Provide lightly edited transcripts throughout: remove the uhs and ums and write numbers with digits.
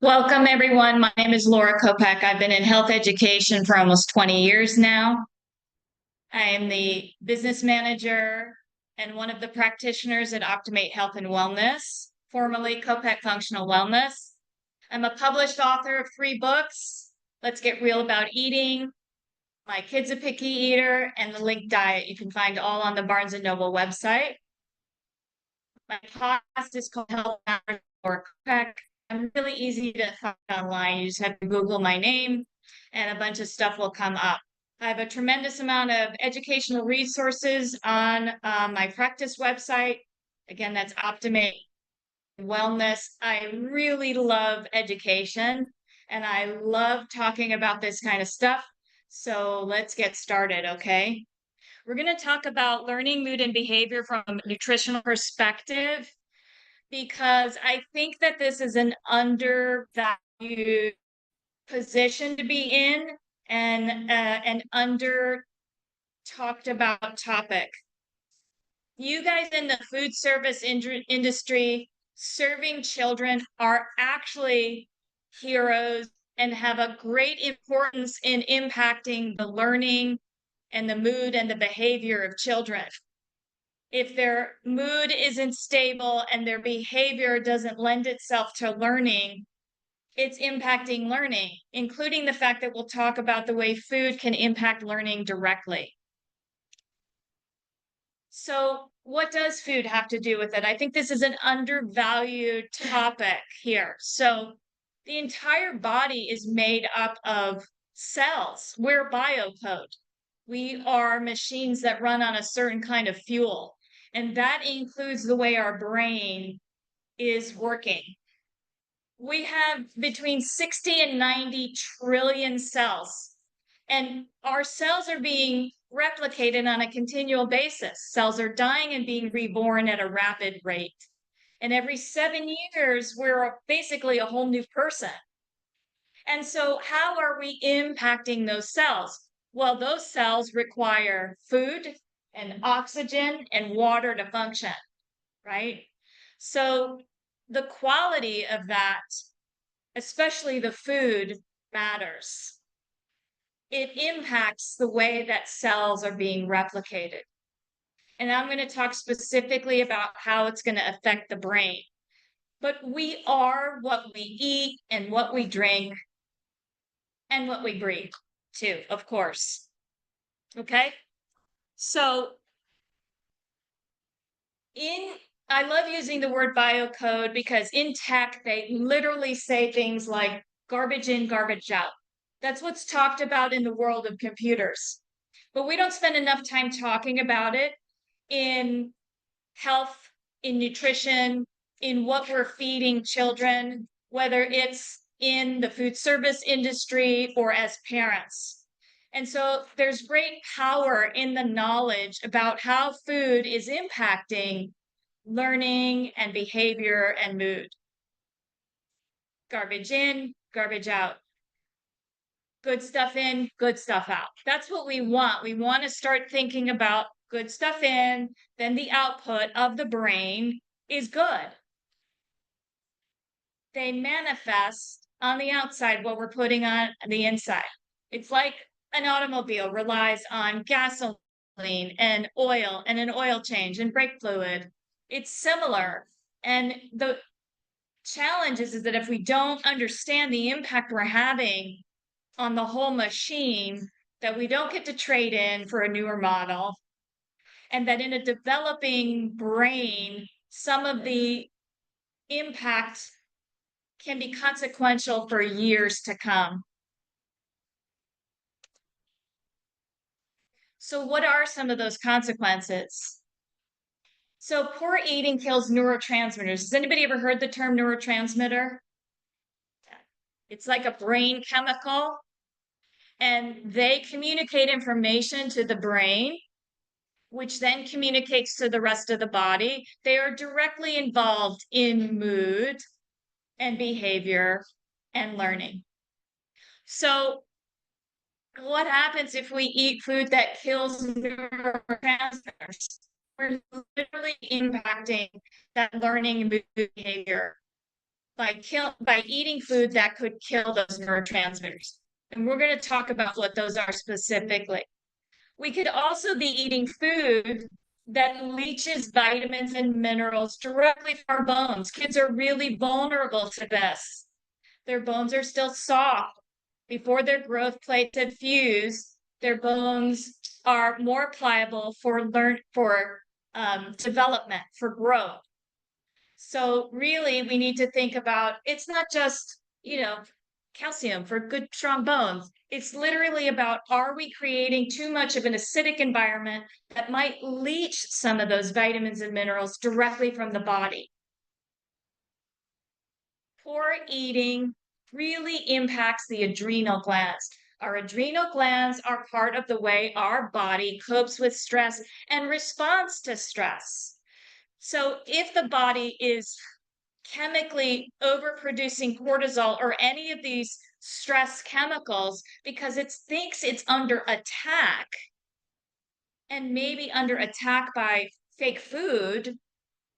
Welcome, everyone. My name is Laura Kopek. I've been in health education for almost 20 years now. I am the business manager and one of the practitioners at Optimate Health and Wellness, formerly Kopek Functional Wellness. I'm a published author of 3 books, Let's Get Real About Eating, My Kid's a Picky Eater, and The Link Diet. You can find all on the Barnes & Noble website. My podcast is called Health Matters or Kopek. I'm really easy to find online. You just have to Google my name and a bunch of stuff will come up. I have a tremendous amount of educational resources on my practice website. Again, that's Optimate Wellness. I really love education and I love talking about this kind of stuff. So let's get started, okay? We're going to talk about learning mood and behavior from a nutritional perspective because I think that this is an undervalued position to be in and an under talked about topic. You guys in the food service industry serving children are actually heroes and have a great importance in impacting the learning and the mood and the behavior of children. If their mood isn't stable and their behavior doesn't lend itself to learning, it's impacting learning, including the fact that we'll talk about the way food can impact learning directly. So, what does food have to do with it? I think this is an undervalued topic here. So, the entire body is made up of cells. We're biocode. We are machines that run on a certain kind of fuel, and that includes the way our brain is working. We have between 60 and 90 trillion cells, and our cells are being replicated on a continual basis. Cells are dying and being reborn at a rapid rate. And every 7 years, we're basically a whole new person. And so, how are we impacting those cells? Well, those cells require food and oxygen and water to function, right? So, the quality of that, especially the food, matters. It impacts the way that cells are being replicated. And I'm going to talk specifically about how it's going to affect the brain. But we are what we eat and what we drink and what we breathe, too, of course. Okay? So, I love using the word biocode because in tech, they literally say things like garbage in, garbage out. That's what's talked about in the world of computers. But we don't spend enough time talking about it in health, in nutrition, in what we're feeding children, whether it's in the food service industry or as parents. And so there's great power in the knowledge about how food is impacting learning and behavior and mood. Garbage in, garbage out. Good stuff in, good stuff out. That's what we want. We want to start thinking about good stuff in, then the output of the brain is good. They manifest on the outside what we're putting on the inside. It's like an automobile relies on gasoline and oil and an oil change and brake fluid. It's similar. And the challenge is that if we don't understand the impact we're having on the whole machine, that we don't get to trade in for a newer model, and that in a developing brain, some of the impact can be consequential for years to come. So, what are some of those consequences? So, poor eating kills neurotransmitters. Has anybody ever heard the term neurotransmitter? It's like a brain chemical, and they communicate information to the brain, which then communicates to the rest of the body. They are directly involved in mood and behavior and learning. So, what happens if we eat food that kills neurotransmitters? We're literally impacting that learning and mood behavior. by eating food that could kill those neurotransmitters. And we're going to talk about what those are specifically. We could also be eating food that leaches vitamins and minerals directly from our bones. Kids are really vulnerable to this. Their bones are still soft. Before their growth plates have fused, their bones are more pliable for development, for growth. So really, we need to think about it's not just, calcium for good, strong bones. It's literally about, are we creating too much of an acidic environment that might leach some of those vitamins and minerals directly from the body? Poor eating really impacts the adrenal glands. Our adrenal glands are part of the way our body copes with stress and responds to stress. So if the body is chemically overproducing cortisol or any of these stress chemicals because it thinks it's under attack and maybe under attack by fake food,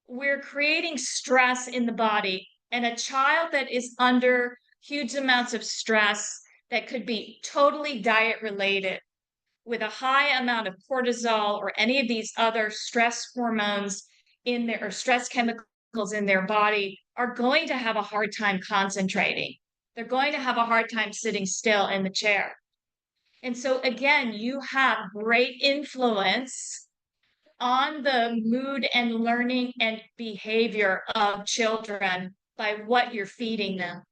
we're creating stress in the body. And a child that is under huge amounts of stress that could be totally diet related with a high amount of cortisol or any of these other stress hormones in their or stress chemicals in their body are going to have a hard time concentrating. They're going to have a hard time sitting still in the chair. And so, again, you have great influence on the mood and learning and behavior of children by what you're feeding them.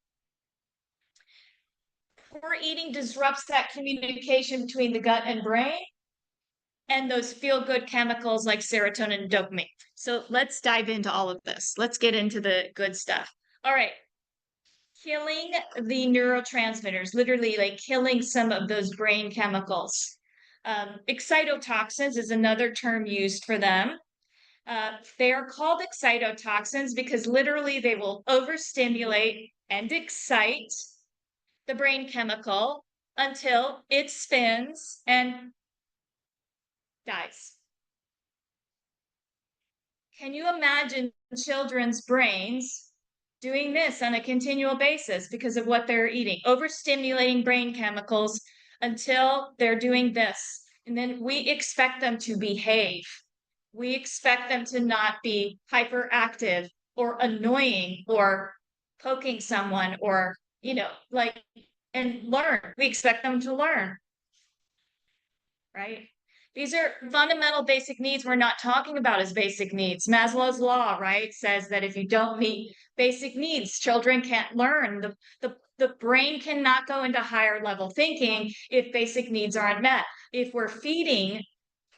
Poor eating disrupts that communication between the gut and brain and those feel-good chemicals like serotonin and dopamine. So let's dive into all of this. Let's get into the good stuff. All right. Killing the neurotransmitters, literally like killing some of those brain chemicals. Excitotoxins is another term used for them. They are called excitotoxins because literally they will overstimulate and excite the brain chemical until it spins and dies. Can you imagine children's brains doing this on a continual basis because of what they're eating? Overstimulating brain chemicals until they're doing this. And then we expect them to behave. We expect them to not be hyperactive or annoying or poking someone or, and learn. We expect them to learn, right? These are fundamental basic needs we're not talking about as basic needs. Maslow's law, right, says that if you don't meet basic needs, children can't learn. The brain cannot go into higher level thinking if basic needs aren't met. If we're feeding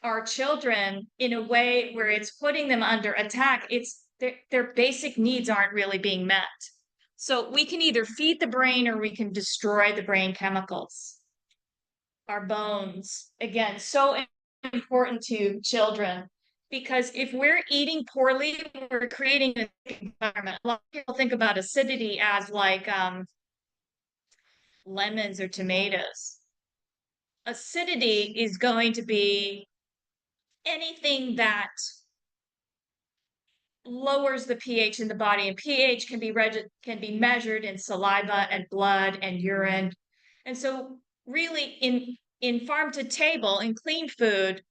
our children in a way where it's putting them under attack, it's their basic needs aren't really being met. So we can either feed the brain or we can destroy the brain chemicals. Our bones, again, so important to children because if we're eating poorly, we're creating an environment. A lot of people think about acidity as like lemons or tomatoes. Acidity is going to be anything that lowers the pH in the body, and pH can be measured in saliva and blood and urine. And so really in farm to table, in clean food,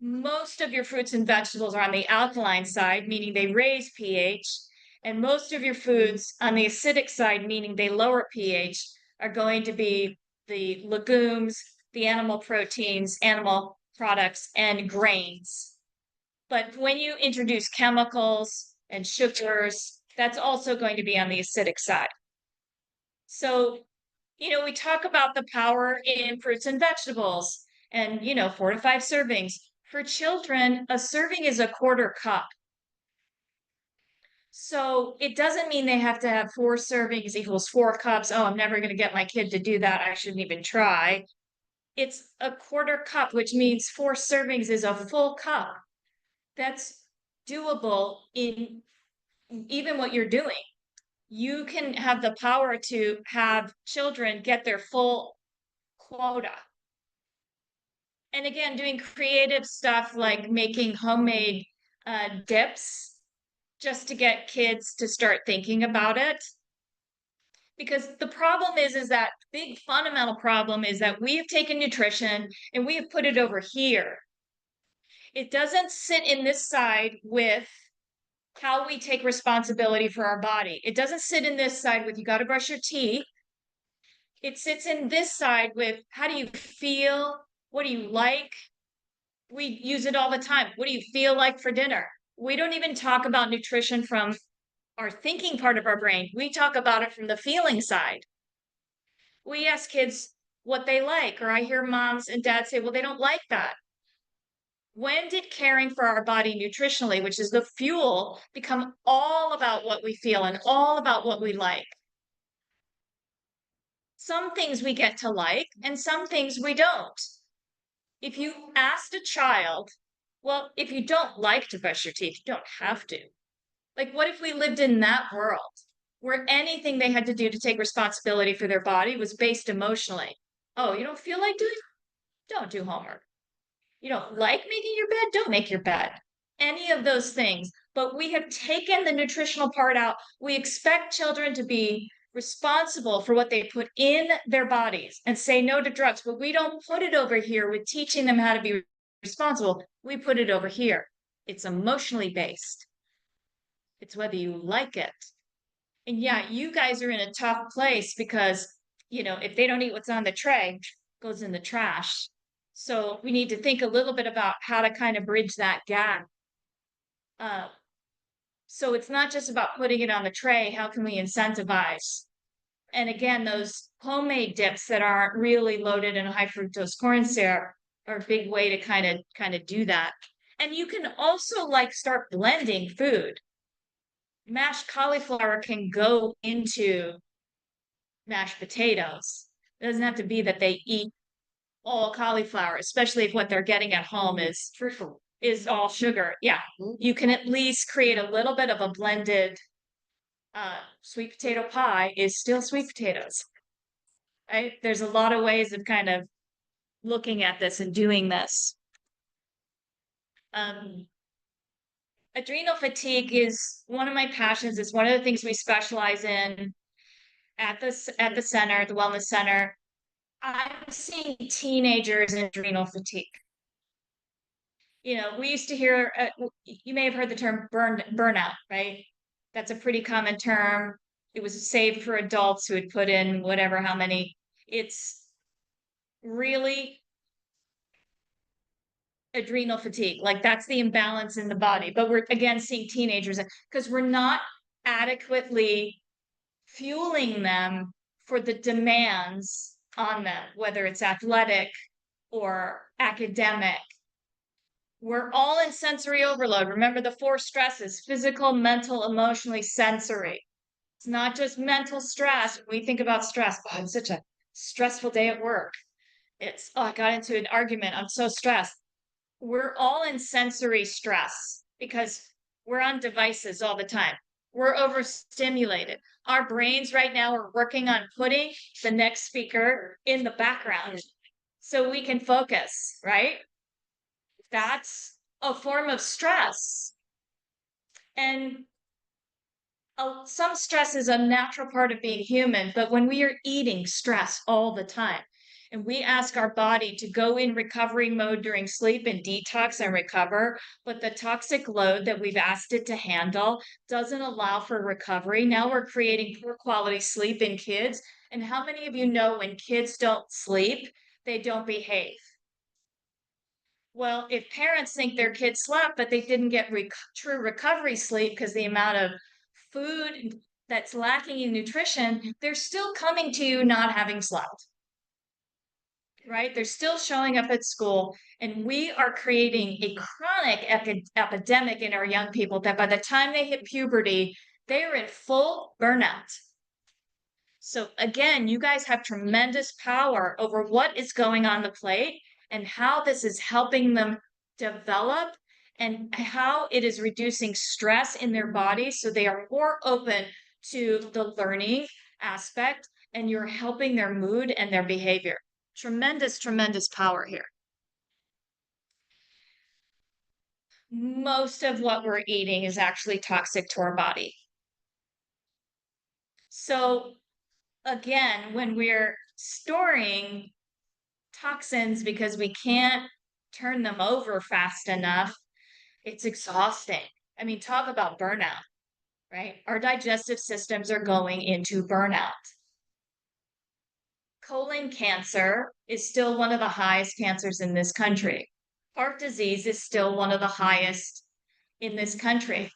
most of your fruits and vegetables are on the alkaline side, meaning they raise pH, and most of your foods on the acidic side, meaning they lower pH, are going to be the legumes, the animal proteins, animal products, and grains. But when you introduce chemicals and sugars, that's also going to be on the acidic side. So, we talk about the power in fruits and vegetables and, 4 to 5 servings. For children, a serving is a quarter cup. So it doesn't mean they have to have 4 servings equals 4 cups. Oh, I'm never going to get my kid to do that. I shouldn't even try. It's a quarter cup, which means 4 servings is a full cup. That's doable in even what you're doing. You can have the power to have children get their full quota. And again, doing creative stuff like making homemade dips just to get kids to start thinking about it. Because the problem is that big fundamental problem is that we have taken nutrition and we have put it over here. It doesn't sit in this side with how we take responsibility for our body. It doesn't sit in this side with you got to brush your teeth. It sits in this side with how do you feel? What do you like? We use it all the time. What do you feel like for dinner? We don't even talk about nutrition from our thinking part of our brain. We talk about it from the feeling side. We ask kids what they like, or I hear moms and dads say, well, they don't like that. When did caring for our body nutritionally, which is the fuel, become all about what we feel and all about what we like? Some things we get to like and some things we don't. If you asked a child, well, if you don't like to brush your teeth, you don't have to. Like, what if we lived in that world where anything they had to do to take responsibility for their body was based emotionally? Oh, you don't feel like doing it? Don't do homework. You don't like making your bed? Don't make your bed. Any of those things. But we have taken the nutritional part out. We expect children to be responsible for what they put in their bodies and say no to drugs, but we don't put it over here with teaching them how to be responsible. We put it over here. It's emotionally based. It's whether you like it. And yeah, you guys are in a tough place because, if they don't eat what's on the tray, it goes in the trash. So we need to think a little bit about how to kind of bridge that gap. So it's not just about putting it on the tray. How can we incentivize? And again, those homemade dips that aren't really loaded in high fructose corn syrup are a big way to kind of do that. And you can also start blending food. Mashed cauliflower can go into mashed potatoes. It doesn't have to be that they eat all cauliflower, especially if what they're getting at home is all sugar. Yeah, you can at least create a little bit of a blended sweet potato pie is still sweet potatoes. Right? There's a lot of ways of kind of looking at this and doing this. Adrenal fatigue is one of my passions. It's one of the things we specialize in at the center, the wellness center. I'm seeing teenagers in adrenal fatigue. We used to hear, you may have heard the term burnout, right? That's a pretty common term. It was saved for adults who had put in whatever, how many. It's really adrenal fatigue. That's the imbalance in the body. But we're again seeing teenagers because we're not adequately fueling them for the demands on them, whether it's athletic or academic. We're all in sensory overload. Remember the 4 stresses: physical, mental, emotionally, sensory. It's not just mental stress. When we think about stress, oh, it's such a stressful day at work. It's, oh, I got into an argument. I'm so stressed. We're all in sensory stress because we're on devices all the time. We're overstimulated. Our brains right now are working on putting the next speaker in the background so we can focus, right? That's a form of stress. And some stress is a natural part of being human, but when we are eating stress all the time, and we ask our body to go in recovery mode during sleep and detox and recover, but the toxic load that we've asked it to handle doesn't allow for recovery. Now we're creating poor quality sleep in kids. And how many of you know when kids don't sleep, they don't behave? Well, if parents think their kids slept, but they didn't get true recovery sleep because the amount of food that's lacking in nutrition, they're still coming to you not having slept. Right? They're still showing up at school, and we are creating a chronic epidemic in our young people that by the time they hit puberty, they're in full burnout. So again, you guys have tremendous power over what is going on the plate and how this is helping them develop and how it is reducing stress in their bodies so they are more open to the learning aspect, and you're helping their mood and their behavior. Tremendous, tremendous power here. most of what we're eating is actually toxic to our body. So again, when we're storing toxins because we can't turn them over fast enough, it's exhausting. I mean, talk about burnout, right? Our digestive systems are going into burnout. Colon cancer is still one of the highest cancers in this country. Heart disease is still one of the highest in this country.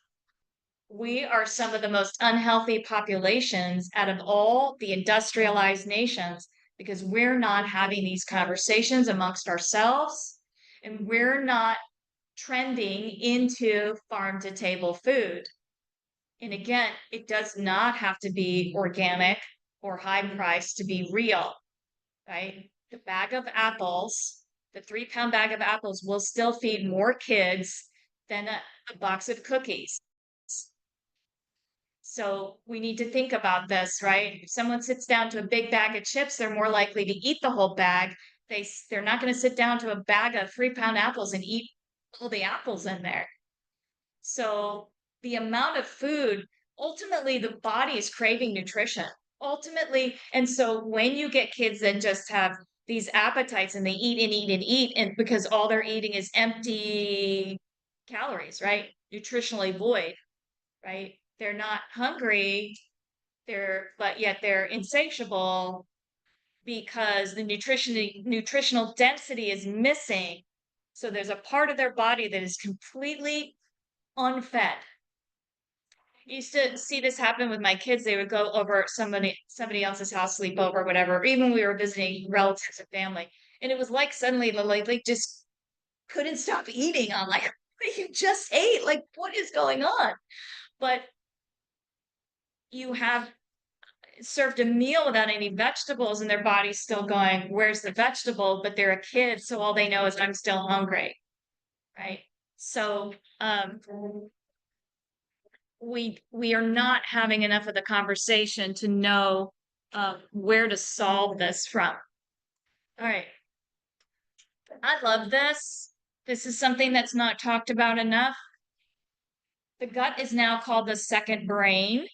We are some of the most unhealthy populations out of all the industrialized nations because we're not having these conversations amongst ourselves and we're not trending into farm to table food. And again, it does not have to be organic or high price to be real, right? The bag of apples, the 3 pound bag of apples will still feed more kids than a box of cookies. So we need to think about this, right? If someone sits down to a big bag of chips, they're more likely to eat the whole bag. They're not going to sit down to a bag of 3 pound apples and eat all the apples in there. So the amount of food, ultimately, the body is craving nutrition. Ultimately, and so when you get kids that just have these appetites and they eat and eat and eat, and because all they're eating is empty calories, right? Nutritionally void, right? They're not hungry, but yet they're insatiable because the nutritional density is missing. So there's a part of their body that is completely unfed. I used to see this happen with my kids. They would go over somebody else's house, sleep over, whatever. Even when we were visiting relatives and family, and it was like suddenly they just couldn't stop eating. I'm like, you just ate. Like, what is going on? But you have served a meal without any vegetables, and their body's still going, "Where's the vegetable?" But they're a kid, so all they know is I'm still hungry, right? So we are not having enough of the conversation to know where to solve this from. All right. I love this. This is something that's not talked about enough. The gut is now called the second brain.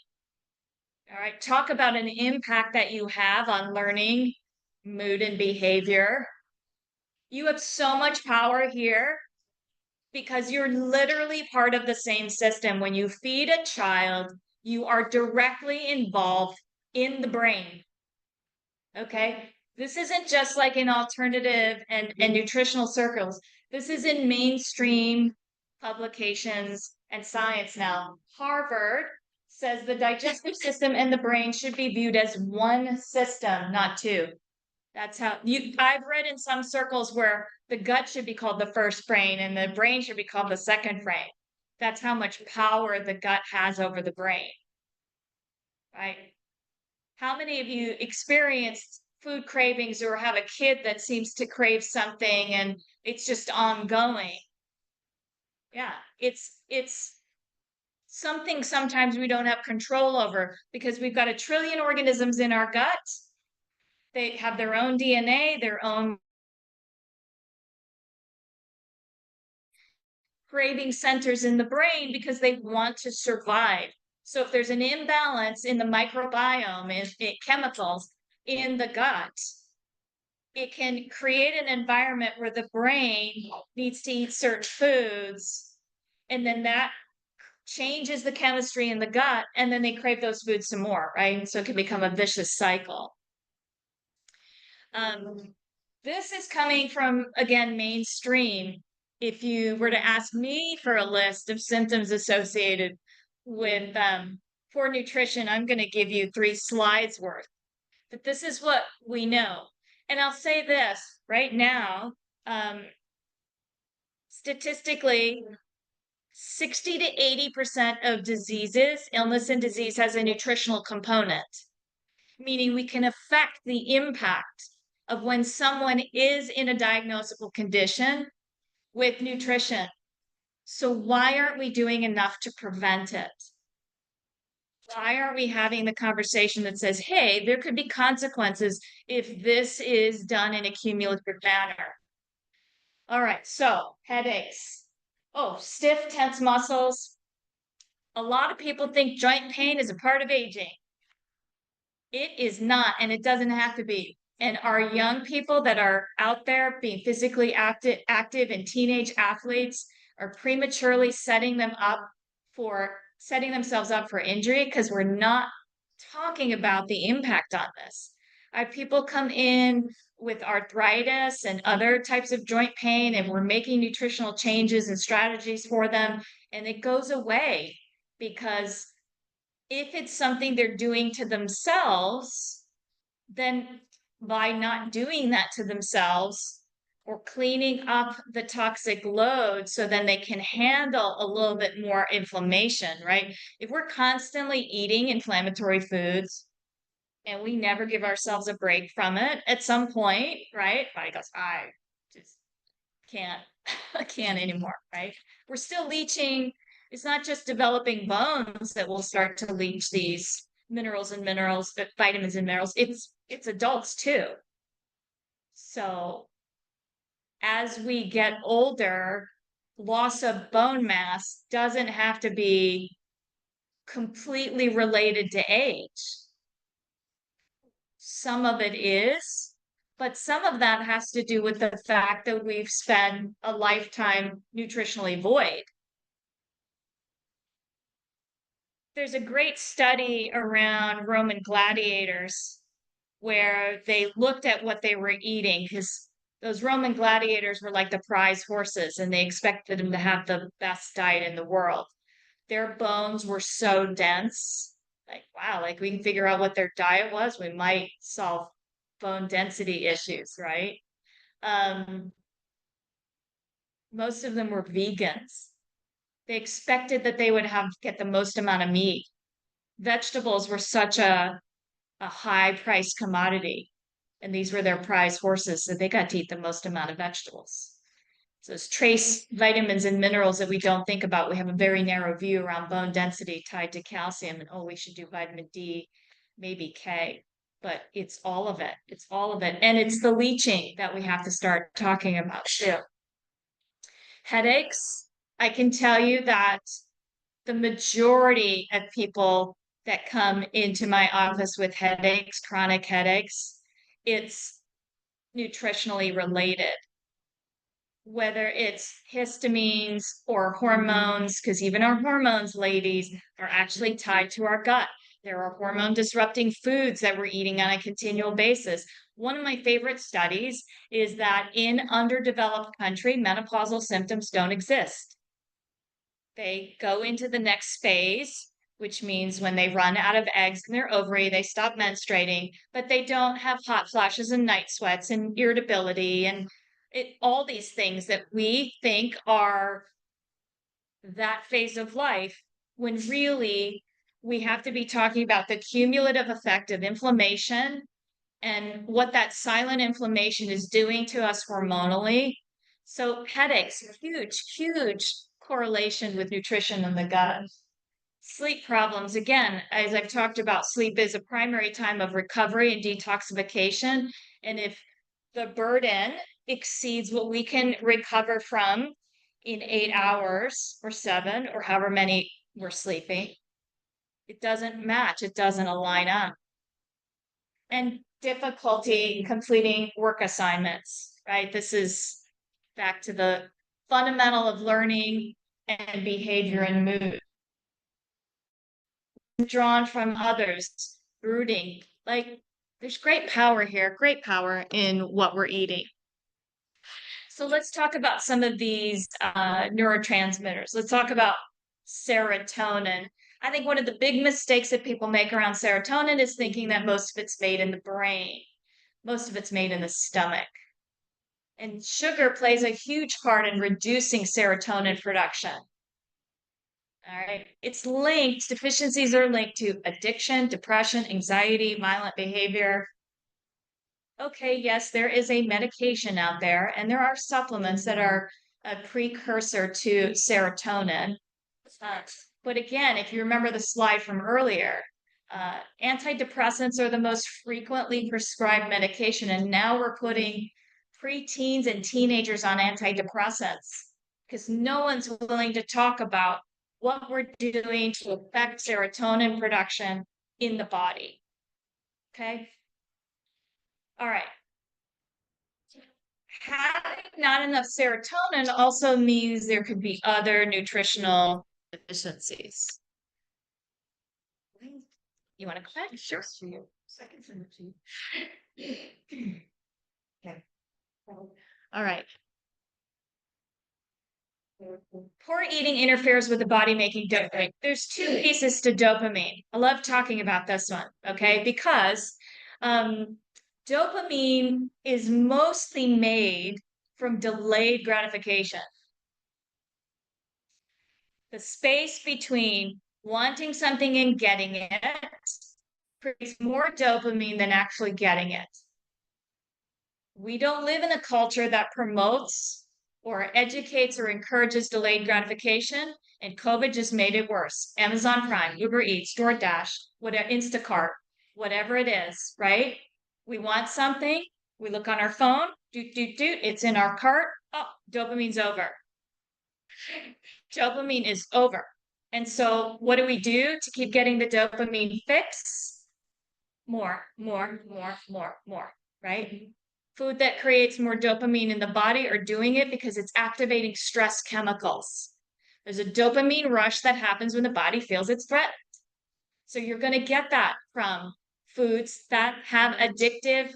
All right. Talk about an impact that you have on learning, mood, and behavior. You have so much power here because you're literally part of the same system. When you feed a child, you are directly involved in the brain. Okay. This isn't just like in alternative and nutritional circles. This is in mainstream publications and science now. Harvard says the digestive system and the brain should be viewed as one system, not two. That's how I've read in some circles where the gut should be called the first brain and the brain should be called the second brain. That's how much power the gut has over the brain, right? How many of you experienced food cravings or have a kid that seems to crave something and it's just ongoing? Yeah, it's something sometimes we don't have control over because we've got 1 trillion organisms in our gut. They have their own DNA, their own craving centers in the brain because they want to survive. So if there's an imbalance in the microbiome, in chemicals in the gut, it can create an environment where the brain needs to eat certain foods, and then that changes the chemistry in the gut, and then they crave those foods some more, right? So it can become a vicious cycle. This is coming from, again, mainstream. If you were to ask me for a list of symptoms associated with poor nutrition, I'm going to give you 3 slides worth. But this is what we know. And I'll say this right now, statistically, 60 to 80% of diseases, illness and disease has a nutritional component, meaning we can affect the impact of when someone is in a diagnosable condition with nutrition. So why aren't we doing enough to prevent it? Why aren't we having the conversation that says, hey, there could be consequences if this is done in a cumulative manner? All right, so headaches. Oh, stiff, tense muscles. A lot of people think joint pain is a part of aging. It is not, and it doesn't have to be. And our young people that are out there being physically active and teenage athletes are prematurely setting themselves up for injury because we're not talking about the impact on this. I have people come in with arthritis and other types of joint pain, and we're making nutritional changes and strategies for them, and it goes away because if it's something they're doing to themselves, then by not doing that to themselves or cleaning up the toxic load so then they can handle a little bit more inflammation, right? If we're constantly eating inflammatory foods and we never give ourselves a break from it, at some point, right? Body goes, I just can't, I can't anymore, right? We're still leaching. It's not just developing bones that will start to leach these minerals, vitamins and minerals. It's adults too. So as we get older, loss of bone mass doesn't have to be completely related to age. Some of it is, but some of that has to do with the fact that we've spent a lifetime nutritionally void. There's a great study around Roman gladiators where they looked at what they were eating because those Roman gladiators were like the prize horses and they expected them to have the best diet in the world. Their bones were so dense. Like, wow, like we can figure out what their diet was, we might solve bone density issues, right? Um, most of them were vegans. They expected that they would have get the most amount of meat. Vegetables were such a high price commodity, and these were their prize horses, so they got to eat the most amount of vegetables. So it's trace vitamins and minerals that we don't think about. We have a very narrow view around bone density tied to calcium, and oh, we should do vitamin D, maybe K, but it's all of it. It's all of it. And it's the leaching that we have to start talking about too. Headaches, I can tell you that the majority of people that come into my office with headaches, chronic headaches, it's nutritionally related, whether it's histamines or hormones, because even our hormones, ladies, are actually tied to our gut. There are hormone disrupting foods that we're eating on a continual basis. One of my favorite studies is that in underdeveloped country, menopausal symptoms don't exist. They go into the next phase, which means when they run out of eggs in their ovary, they stop menstruating, but they don't have hot flashes and night sweats and irritability and all these things that we think are that phase of life, when really we have to be talking about the cumulative effect of inflammation and what that silent inflammation is doing to us hormonally. So headaches, huge correlation with nutrition in the gut. Sleep problems, again, as I've talked about, sleep is a primary time of recovery and detoxification. And if the burden exceeds what we can recover from in 8 hours or 7 or however many we're sleeping, it doesn't match, it doesn't align up. And difficulty completing work assignments, right? This is back to the fundamental of learning and behavior and mood. Drawn from others, brooding, like there's great power here, great power in what we're eating. So let's talk about some of these neurotransmitters. Let's talk about serotonin. I think one of the big mistakes that people make around serotonin is thinking that most of it's made in the brain. Most of it's made in the stomach. And sugar plays a huge part in reducing serotonin production. All right. Deficiencies are linked to addiction, depression, anxiety, violent behavior. Okay, yes, there is a medication out there, and there are supplements that are a precursor to serotonin. Uh, but again, if you remember the slide from earlier, antidepressants are the most frequently prescribed medication, and now we're putting preteens and teenagers on antidepressants. because no one's willing to talk about what we're doing to affect serotonin production in the body. Okay. All right. Having not enough serotonin also means there could be other nutritional deficiencies. You want to go back? Sure. Seconds in the Okay. All right. Poor eating interferes with the body making dopamine. There's two pieces to dopamine. I love talking about this one, okay? Because dopamine is mostly made from delayed gratification. The space between wanting something and getting it creates more dopamine than actually getting it. We don't live in a culture that promotes or educates or encourages delayed gratification, and COVID just made it worse. Amazon Prime, Uber Eats, DoorDash, whatever, Instacart, whatever it is, right? We want something, we look on our phone, it's in our cart. Oh, dopamine's over. Dopamine is over. And so what do we do to keep getting the dopamine fix? More, right? Food that creates more dopamine in the body are doing it because it's activating stress chemicals. There's a dopamine rush that happens when the body feels it's threatened. So you're going to get that from foods that have addictive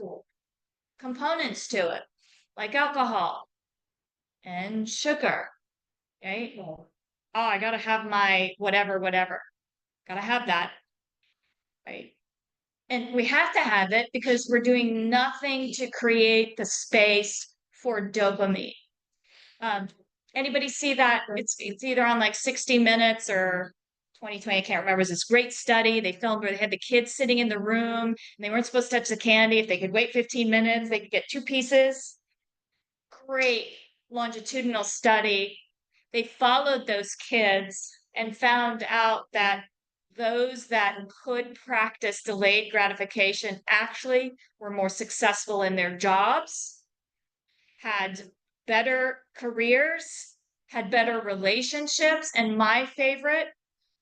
components to it, like alcohol and sugar, right? Oh, I got to have my whatever. Got to have that, right? And we have to have it because we're doing nothing to create the space for dopamine. Anybody see that? It's either on like 60 Minutes or 2020, I can't remember. It's this great study they filmed where they had the kids sitting in the room and they weren't supposed to touch the candy. If they could wait 15 minutes, they could get 2 pieces. Great longitudinal study. They followed those kids and found out that those that could practice delayed gratification actually were more successful in their jobs, had better careers, had better relationships, and my favorite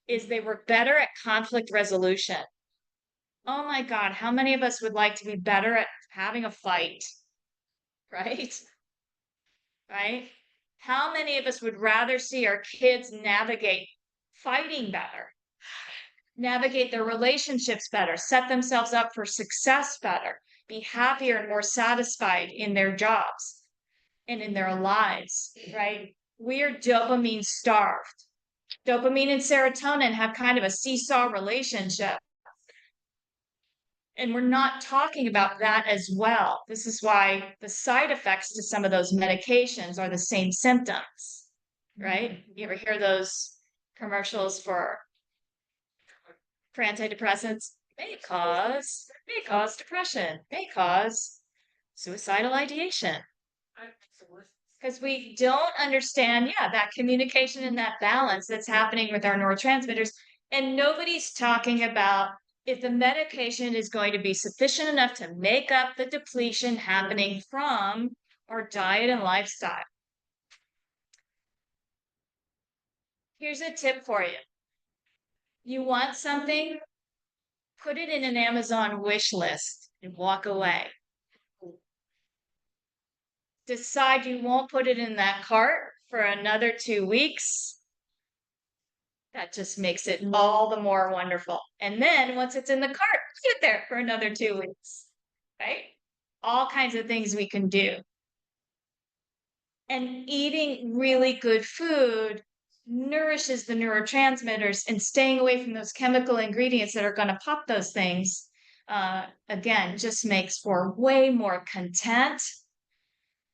is they were better at conflict resolution. Oh my God, how many of us would like to be better at having a fight? Right? Right? How many of us would rather see our kids navigate fighting better? Navigate their relationships better, set themselves up for success better, be happier and more satisfied in their jobs and in their lives, right? We're dopamine starved. Dopamine and serotonin have kind of a seesaw relationship. And we're not talking about that as well. This is why the side effects to some of those medications are the same symptoms, right? You ever hear those commercials for antidepressants? May cause depression, may cause suicidal ideation. Because we don't understand, that communication and that balance that's happening with our neurotransmitters. And nobody's talking about if the medication is going to be sufficient enough to make up the depletion happening from our diet and lifestyle. Here's a tip for you. You want something, put it in an Amazon wish list and walk away. Decide you won't put it in that cart for another 2 weeks. That just makes it all the more wonderful. And then once it's in the cart, sit there for another 2 weeks, right? All kinds of things we can do. And eating really good food nourishes the neurotransmitters, and staying away from those chemical ingredients that are going to pop those things, again, just makes for way more content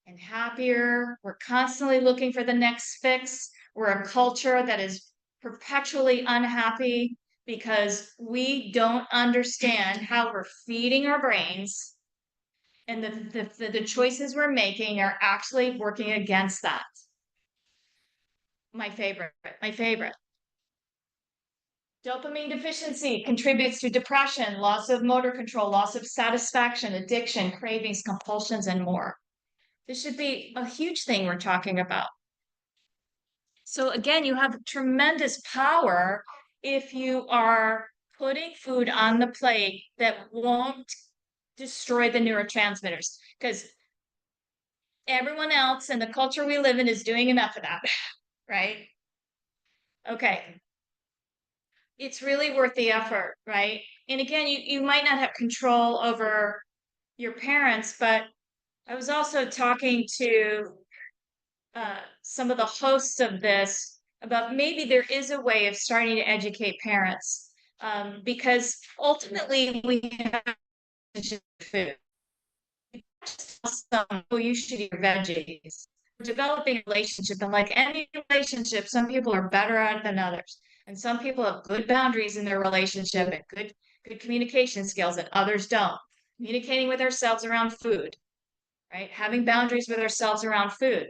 and happier. We're constantly looking for the next fix. We're a culture that is perpetually unhappy because we don't understand how we're feeding our brains, and the choices we're making are actually working against that. My favorite. Dopamine deficiency contributes to depression, loss of motor control, loss of satisfaction, addiction, cravings, compulsions, and more. This should be a huge thing we're talking about. So again, you have tremendous power if you are putting food on the plate that won't destroy the neurotransmitters, because everyone else and the culture we live in is doing enough of that, right? Okay. It's really worth the effort, right? And again, you might not have control over your parents, but I was also talking to some of the hosts of this about maybe there is a way of starting to educate parents, because ultimately we have food. Oh, you should eat your veggies. Developing a relationship, and like any relationship, some people are better at it than others, and some people have good boundaries in their relationship and good communication skills, and others don't. Communicating with ourselves around food, right? Having boundaries with ourselves around food,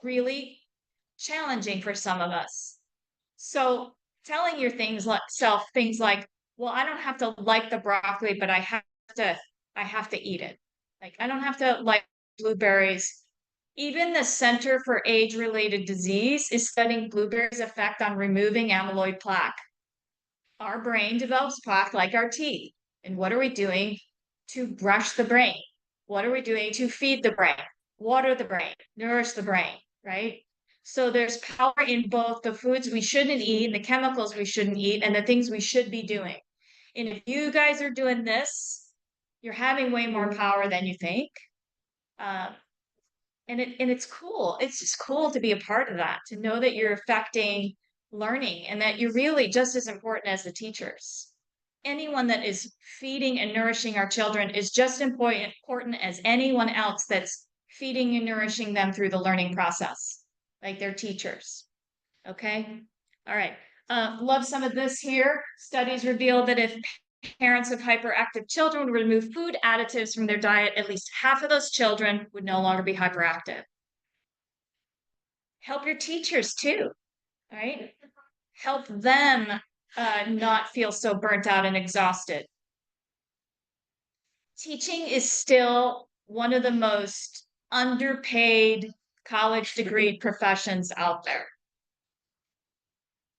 really challenging for some of us. So telling your things like, well, I don't have to like the broccoli, but I have to eat it. Like I don't have to like blueberries. Even the Center for Age-Related Disease is studying blueberries' effect on removing amyloid plaque. Our brain develops plaque like our teeth. And what are we doing to brush the brain? What are we doing to feed the brain, water the brain, nourish the brain, right? So there's power in both the foods we shouldn't eat and the chemicals we shouldn't eat and the things we should be doing. And if you guys are doing this, you're having way more power than you think. Um, and it's cool. It's just cool to be a part of that, to know that you're affecting learning and that you're really just as important as the teachers. Anyone that is feeding and nourishing our children is just important as anyone else that's feeding and nourishing them through the learning process, like their teachers. Okay. All right. Love some of this here. Studies reveal that if parents of hyperactive children would remove food additives from their diet, at least half of those children would no longer be hyperactive. Help your teachers too, right? Help them not feel so burnt out and exhausted. Teaching is still one of the most underpaid college degree professions out there,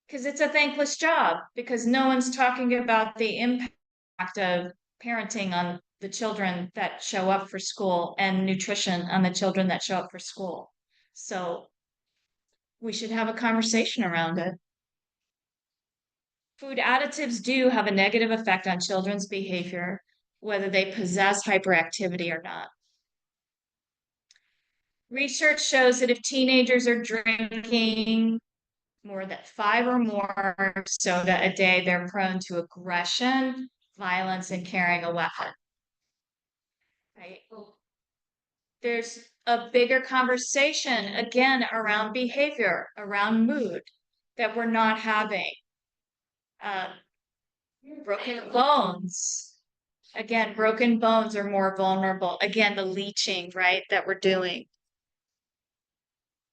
because it's a thankless job, because no one's talking about the impact of parenting on the children that show up for school and nutrition on the children that show up for school. So we should have a conversation around it. Food additives do have a negative effect on children's behavior, whether they possess hyperactivity or not. Research shows that if teenagers are drinking more than 5 or more soda a day, they're prone to aggression, violence, and carrying a weapon. Right? There's a bigger conversation again around behavior, around mood that we're not having. Broken bones. Again, broken bones are more vulnerable. Again, the leaching, right, that we're doing.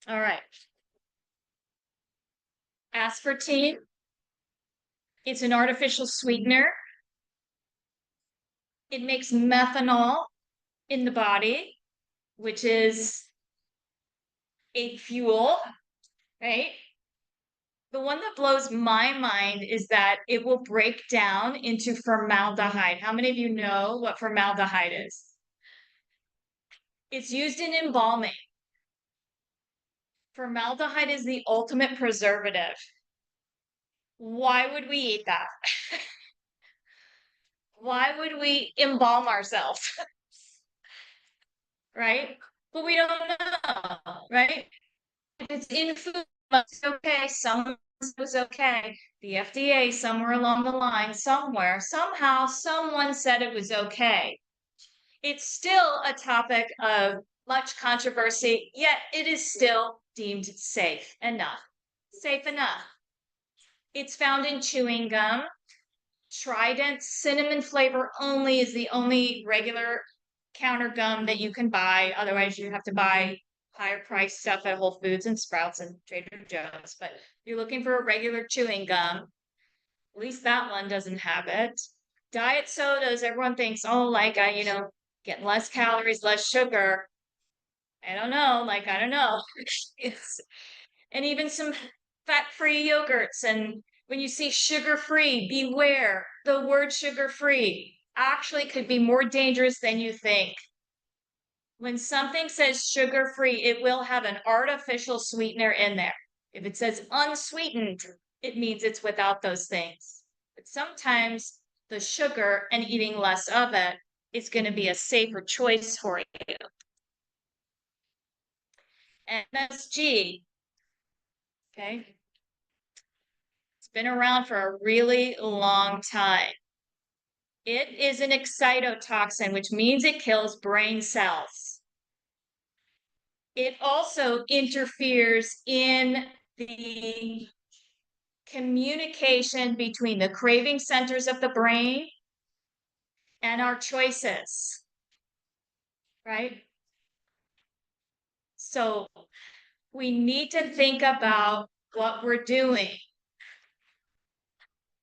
All right. Aspartame, it's an artificial sweetener. It makes methanol in the body, which is a fuel, right? The one that blows my mind is that it will break down into formaldehyde. How many of you know what formaldehyde is? It's used in embalming. Formaldehyde is the ultimate preservative. Why would we eat that? Why would we embalm ourselves? Right? But we don't know, right? It's in food, it's okay. Someone was okay. The FDA, somewhere along the line, somewhere, somehow, someone said it was okay. It's still a topic of much controversy, yet it is still deemed safe enough. Safe enough. It's found in chewing gum. Trident cinnamon flavor only is the only regular counter gum that you can buy. Otherwise, you have to buy higher price stuff at Whole Foods and Sprouts and Trader Joe's. But if you're looking for a regular chewing gum, at least that one doesn't have it. Diet sodas, everyone thinks, oh, like getting less calories, less sugar. I don't know. I don't know. It's and even some fat-free yogurts. And when you see sugar-free, beware. The word sugar-free actually could be more dangerous than you think. When something says sugar-free, it will have an artificial sweetener in there. If it says unsweetened, it means it's without those things. But sometimes the sugar and eating less of it is going to be a safer choice for you. MSG, okay, it's been around for a really long time. It is an excitotoxin, which means it kills brain cells. It also interferes in the communication between the craving centers of the brain and our choices, right? So we need to think about what we're doing.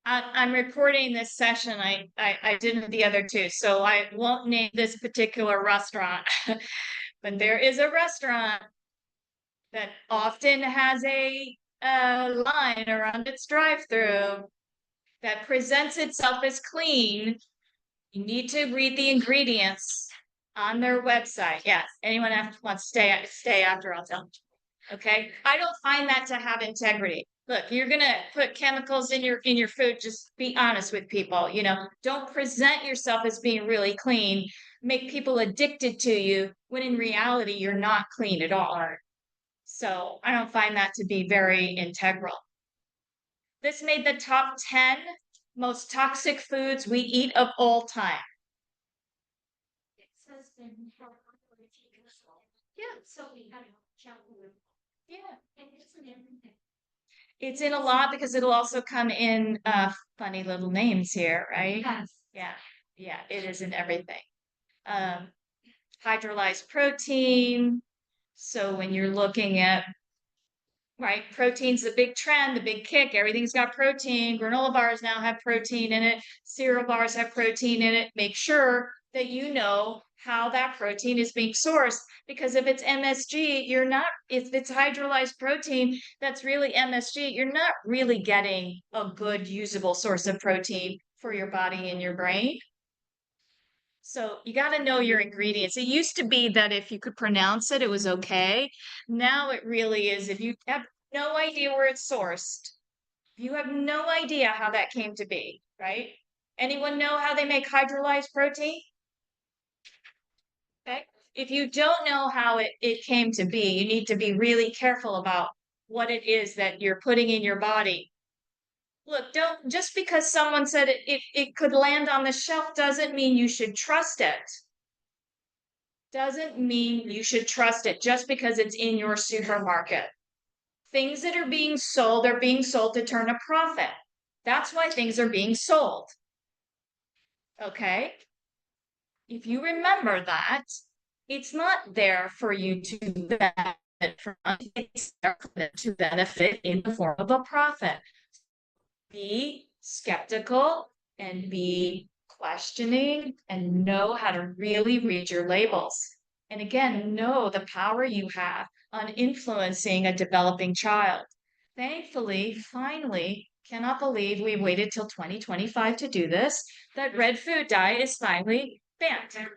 I'm recording this session. I didn't the other two, so I won't name this particular restaurant, but there is a restaurant that often has a line around its drive-through that presents itself as clean. You need to read the ingredients on their website. Yes, anyone wants to stay after, I'll tell them. Okay, I don't find that to have integrity. Look, you're gonna put chemicals in your food. Just be honest with people. Don't present yourself as being really clean. Make people addicted to you when in reality you're not clean at all. So I don't find that to be very integral. This made the top 10 most toxic foods we eat of all time. Yeah. Yeah. It's in a lot because it'll also come in funny little names here, right? Yes. Yeah. Yeah, it is in everything. Hydrolyzed protein. So when you're looking at, right, protein's the big trend, the big kick, everything's got protein. Granola bars now have protein in it. Cereal bars have protein in it. Make sure that you know how that protein is being sourced, because if it's MSG, if it's hydrolyzed protein, that's really MSG, you're not really getting a good usable source of protein for your body and your brain. So you got to know your ingredients. It used to be that if you could pronounce it, it was okay. Now it really is. If you have no idea where it's sourced, you have no idea how that came to be, right? Anyone know how they make hydrolyzed protein? Okay. If you don't know how it came to be, you need to be really careful about what it is that you're putting in your body. Look, don't just because someone said it could land on the shelf doesn't mean you should trust it. Doesn't mean you should trust it just because it's in your supermarket. Things that are being sold to turn a profit. That's why things are being sold. Okay? If you remember that, it's not there for you to benefit from, it's there to benefit in the form of a profit. Be skeptical and be questioning and know how to really read your labels. And again, know the power you have on influencing a developing child. Thankfully, finally, cannot believe we waited till 2025 to do this, that red food dye is finally banned.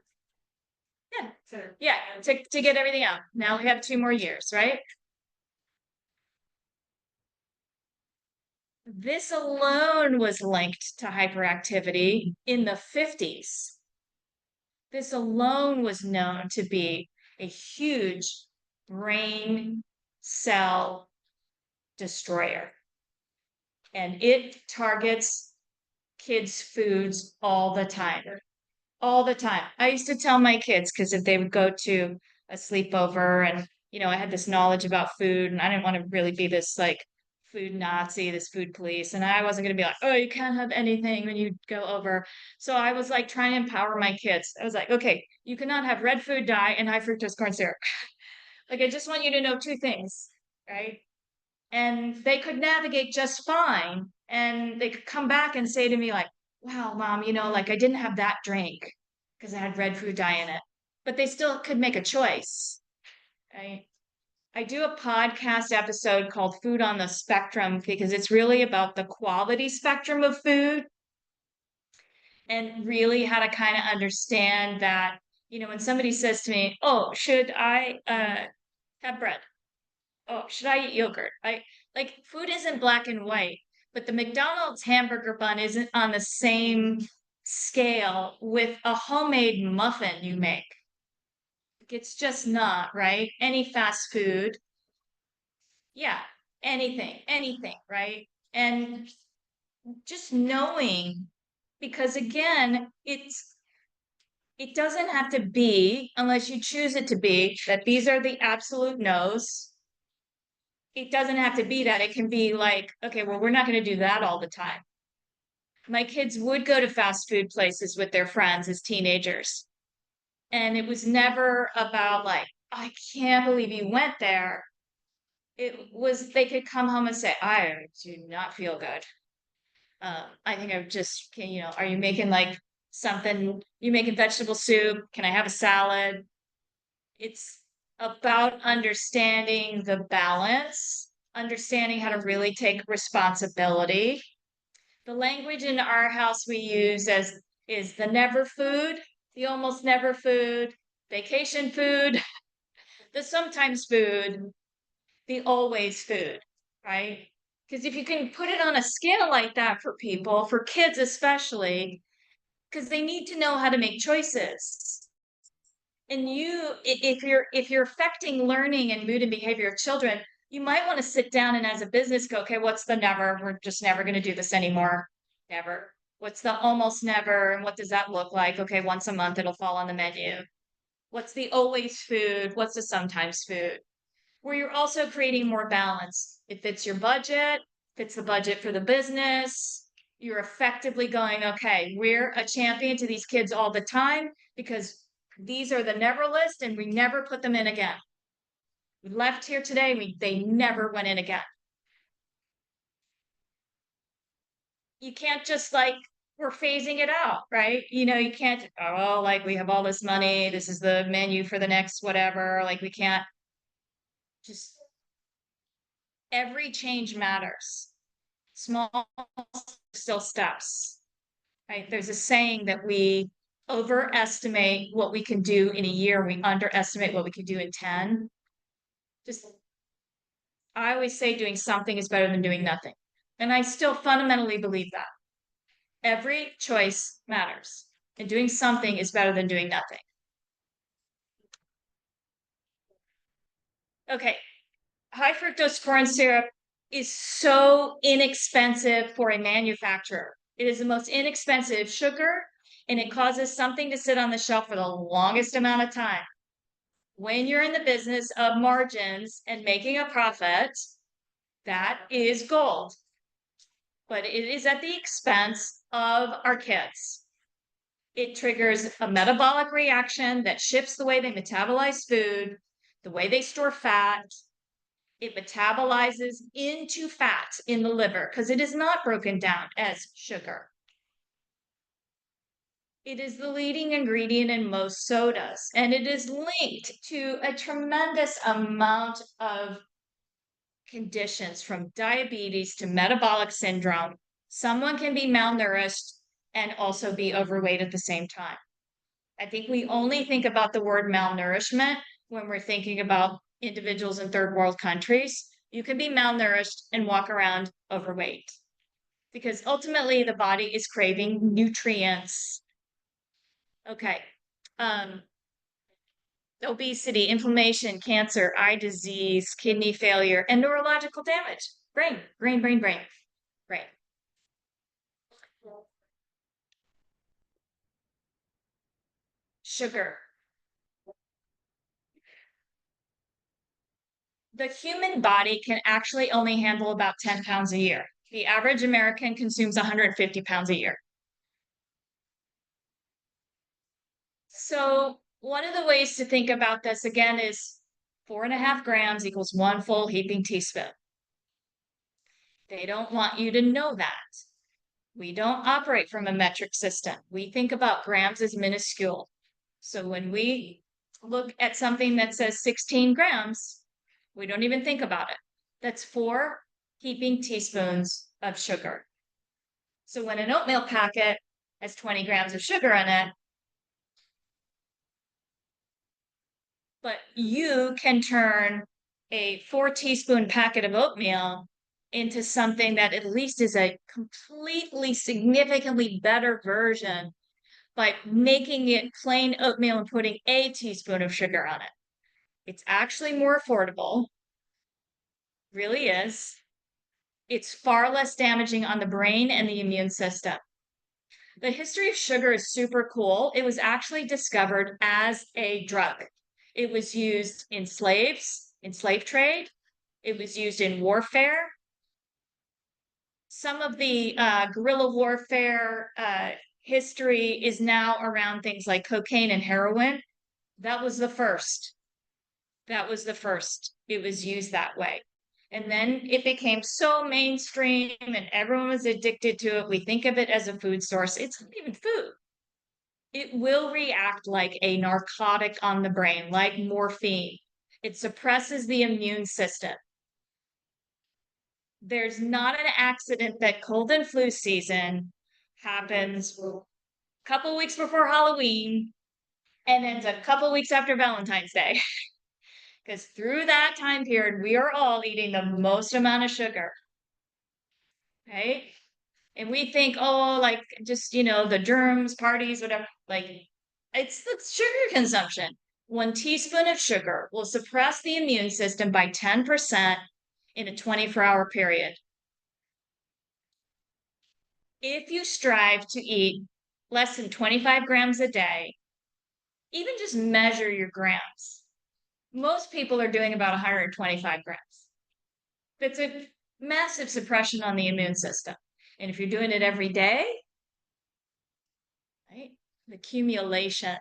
Yeah, to get everything out. Now we have 2 more years, right? This alone was linked to hyperactivity in the 50s. This alone was known to be a huge brain cell destroyer. And it targets kids' foods all the time. All the time. I used to tell my kids, because if they would go to a sleepover and, I had this knowledge about food and I didn't want to really be this like food Nazi, this food police. And I wasn't going to be like, oh, you can't have anything when you go over. So I was like trying to empower my kids. I was like, okay, you cannot have red food dye and high fructose corn syrup. Like, I just want you to know 2 things, right? And they could navigate just fine. And they could come back and say to me like, wow, mom, like I didn't have that drink because I had red food dye in it, but they still could make a choice, right? I do a podcast episode called Food on the Spectrum because it's really about the quality spectrum of food and really how to kind of understand that, when somebody says to me, "Oh, should I have bread? Oh, should I eat yogurt?" I like food isn't black and white, but the McDonald's hamburger bun isn't on the same scale with a homemade muffin you make. It's just not, right? Any fast food, yeah, anything, right? And just knowing, because again, it doesn't have to be, unless you choose it to be, that these are the absolute no's. It doesn't have to be that. It can be like, okay, well, we're not going to do that all the time. My kids would go to fast food places with their friends as teenagers. And it was never about like, I can't believe you went there. It was, they could come home and say, I do not feel good. I think I just, are you making like something, you making vegetable soup? Can I have a salad? It's about understanding the balance, understanding how to really take responsibility. The language in our house we use as is the never food, the almost never food, vacation food, the sometimes food, the always food, right? Because if you can put it on a scale like that for people, for kids especially, because they need to know how to make choices. And if you're affecting learning and mood and behavior of children, you might want to sit down and as a business go, okay, what's the never? We're just never going to do this anymore. Never. What's the almost never? And what does that look like? Okay, once a month it'll fall on the menu. What's the always food? What's the sometimes food? Where you're also creating more balance. It fits your budget, fits the budget for the business. You're effectively going, okay, we're a champion to these kids all the time because these are the never list and we never put them in again. We left here today, they never went in again. You can't just like, we're phasing it out, right? You can't, oh, like we have all this money, this is the menu for the next whatever. Like we can't just, every change matters. Small still steps, right? There's a saying that we overestimate what we can do in a year, we underestimate what we can do in 10. Just, I always say doing something is better than doing nothing. And I still fundamentally believe that. Every choice matters, and doing something is better than doing nothing. Okay, high fructose corn syrup is so inexpensive for a manufacturer. It is the most inexpensive sugar, and it causes something to sit on the shelf for the longest amount of time. When you're in the business of margins and making a profit, that is gold. But it is at the expense of our kids. It triggers a metabolic reaction that shifts the way they metabolize food, the way they store fat. It metabolizes into fat in the liver because it is not broken down as sugar. It is the leading ingredient in most sodas, and it is linked to a tremendous amount of conditions from diabetes to metabolic syndrome. Someone can be malnourished and also be overweight at the same time. I think we only think about the word malnourishment when we're thinking about individuals in third world countries. You can be malnourished and walk around overweight because ultimately the body is craving nutrients. Okay. Obesity, inflammation, cancer, eye disease, kidney failure, and neurological damage. Brain. Sugar. The human body can actually only handle about 10 pounds a year. The average American consumes 150 pounds a year. So one of the ways to think about this again is 4.5 grams equals one full heaping teaspoon. They don't want you to know that. We don't operate from a metric system. We think about grams as minuscule. So when we look at something that says 16 grams, We don't even think about it. That's 4 heaping teaspoons of sugar. So when an oatmeal packet has 20 grams of sugar in it, but you can turn a 4 teaspoon packet of oatmeal into something that at least is a completely significantly better version by making it plain oatmeal and putting a teaspoon of sugar on it. It's actually more affordable, really is. It's far less damaging on the brain and the immune system. The history of sugar is super cool. It was actually discovered as a drug. It was used in slave trade. It was used in warfare. Some of the guerrilla warfare history is now around things like cocaine and heroin. That was the first. That was the first. It was used that way. And then it became so mainstream and everyone was addicted to it. We think of it as a food source. It's not even food. It will react like a narcotic on the brain, like morphine. It suppresses the immune system. There's not an accident that cold and flu season happens a couple weeks before Halloween and ends a couple weeks after Valentine's Day. Because through that time period, we are all eating the most amount of sugar, right? And we think, oh, like just, the germs, parties, whatever. Like it's the sugar consumption. 1 teaspoon of sugar will suppress the immune system by 10% in a 24-hour period. If you strive to eat less than 25 grams a day, even just measure your grams. Most people are doing about 125 grams. That's a massive suppression on the immune system. And if you're doing it every day, right, the accumulation,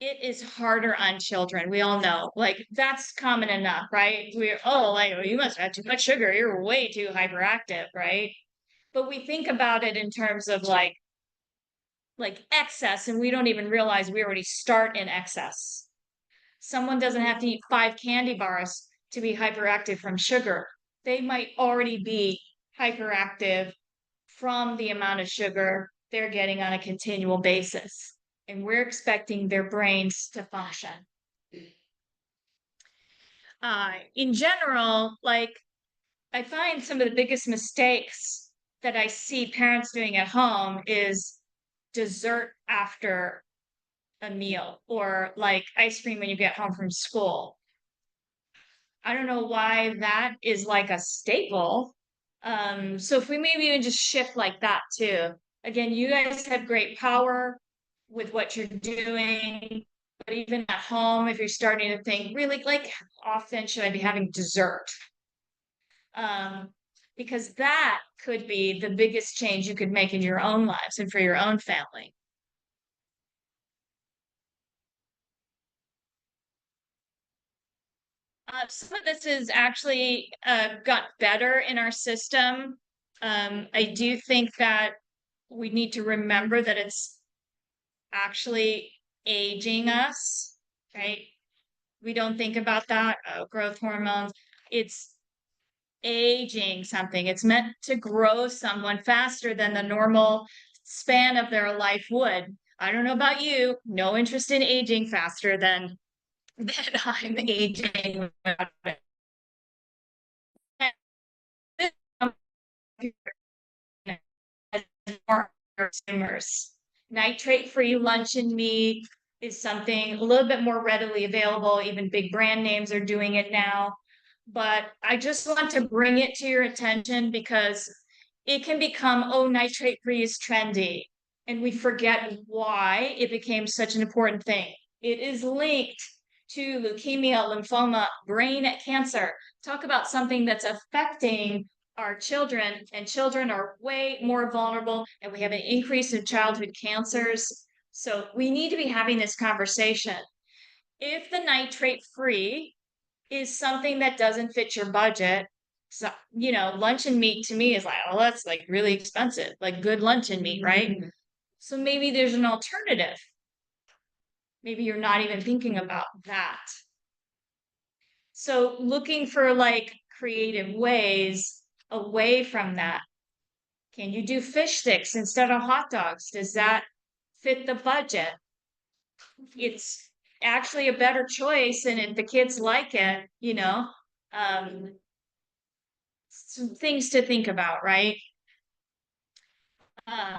it is harder on children. We all know, like that's common enough, right? You must have too much sugar. You're way too hyperactive, right? But we think about it in terms of like excess, and we don't even realize we already start in excess. Someone doesn't have to eat 5 candy bars to be hyperactive from sugar. They might already be hyperactive from the amount of sugar they're getting on a continual basis. And we're expecting their brains to function. In general, like I find some of the biggest mistakes that I see parents doing at home is dessert after a meal or like ice cream when you get home from school. I don't know why that is like a staple. So if we maybe even just shift like that too. Again, you guys have great power with what you're doing, but even at home, if you're starting to think really like often should I be having dessert? Because that could be the biggest change you could make in your own lives and for your own family. Some of this is actually got better in our system. I do think that we need to remember that it's actually aging us, right? We don't think about that. Growth hormones. It's aging something. It's meant to grow someone faster than the normal span of their life would. I don't know about you, no interest in aging faster than I'm aging. More consumers. Nitrate-free luncheon meat is something a little bit more readily available. Even big brand names are doing it now. But I just want to bring it to your attention because it can become, oh, nitrate-free is trendy. And we forget why it became such an important thing. It is linked to leukemia, lymphoma, brain cancer. Talk about something that's affecting our children, and children are way more vulnerable, and we have an increase in childhood cancers. So we need to be having this conversation. If the nitrate free is something that doesn't fit your budget, so luncheon meat to me is like, oh, that's like really expensive, like good luncheon meat, right? So maybe there's an alternative. Maybe you're not even thinking about that. So looking for like creative ways away from that. Can you do fish sticks instead of hot dogs? Does that fit the budget? It's actually a better choice, and if the kids like it, some things to think about, right? Uh,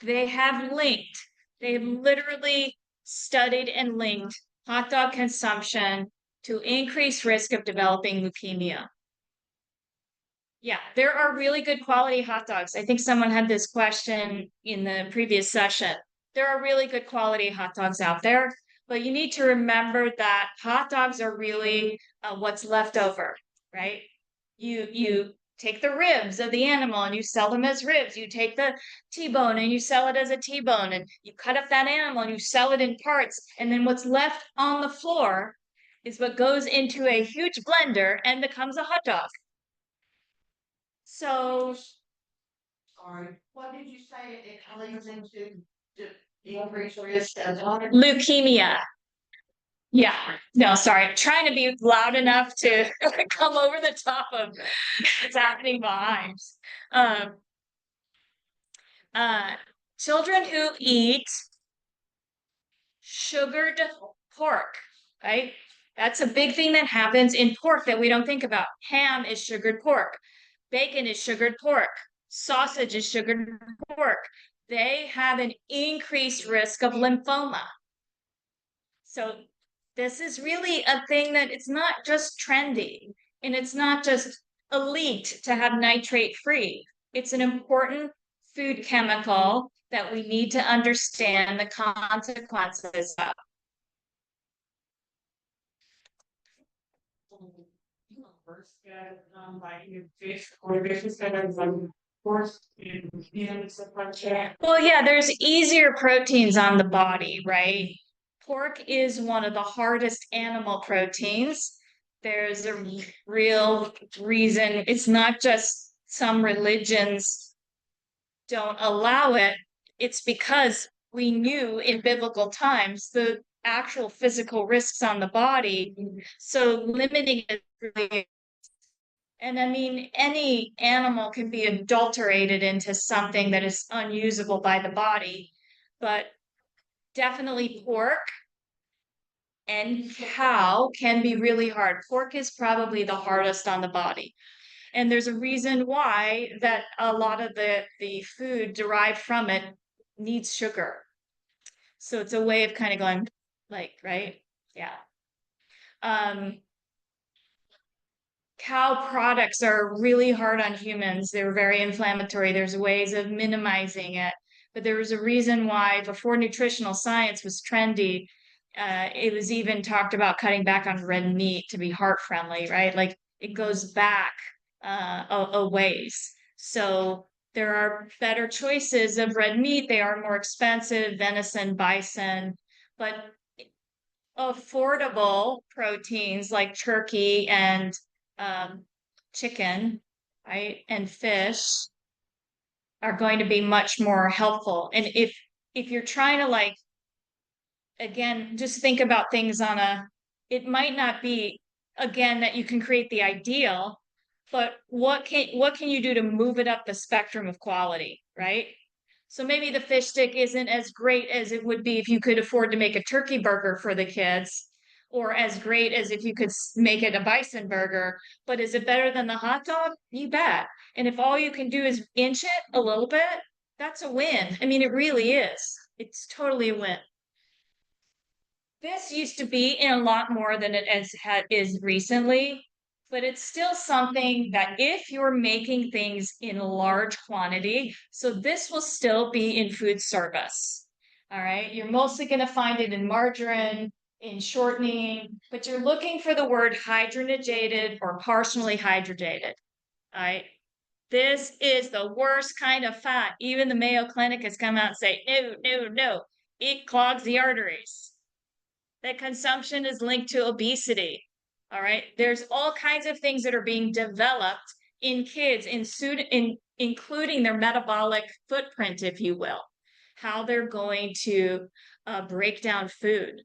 they have linked, they've literally studied and linked hot dog consumption to increased risk of developing leukemia. Yeah, there are really good quality hot dogs. I think someone had this question in the previous session. There are really good quality hot dogs out there, but you need to remember that hot dogs are really what's left over, right? You take the ribs of the animal and you sell them as ribs. You take the T-bone and you sell it as a T-bone, and you cut up that animal and you sell it in parts. And then what's left on the floor is what goes into a huge blender and becomes a hot dog. So, Sorry, what did you say it leads into to increase risk of other? leukemia. Yeah, no, sorry. Trying to be loud enough to come over the top of what's happening behind. Um, uh, Children who eat sugared pork, right? That's a big thing that happens in pork that we don't think about. Ham is sugared pork. Bacon is sugared pork. Sausage is sugared pork. They have an increased risk of lymphoma. So this is really a thing that it's not just trendy and it's not just elite to have nitrate free. It's an important food chemical that we need to understand the consequences of. First get like you fish or fish instead of horse and stuff like that. Well, yeah, there's easier proteins on the body, right? Pork is one of the hardest animal proteins. There's a real reason. It's not just some religions don't allow it. It's because we knew in biblical times the actual physical risks on the body. So limiting it really, and I mean, any animal can be adulterated into something that is unusable by the body, but definitely pork and cow can be really hard. Pork is probably the hardest on the body. And there's a reason why that a lot of the food derived from it needs sugar. So it's a way of kind of going like, right? Yeah. Um, Cow products are really hard on humans. They're very inflammatory. There's ways of minimizing it. But there was a reason why before nutritional science was trendy, it was even talked about cutting back on red meat to be heart friendly, right? Like it goes back a ways. So there are better choices of red meat. They are more expensive, venison, bison, but affordable proteins like turkey and chicken, right, and fish are going to be much more helpful. And if you're trying to like again, just think about things on a, it might not be again that you can create the ideal, but what can you do to move it up the spectrum of quality, right? So maybe the fish stick isn't as great as it would be if you could afford to make a turkey burger for the kids, or as great as if you could make it a bison burger. But is it better than the hot dog? You bet. And if all you can do is inch it a little bit, that's a win. I mean, it really is. It's totally a win. This used to be in a lot more than it is recently, but it's still something that if you're making things in large quantity, so this will still be in food service. All right, you're mostly going to find it in margarine, in shortening, but you're looking for the word hydrogenated or partially hydrogenated. All right. This is the worst kind of fat. Even the Mayo Clinic has come out and say, no, no, no, it clogs the arteries. That consumption is linked to obesity. All right. There's all kinds of things that are being developed in kids, including their metabolic footprint, if you will. how they're going to break down food.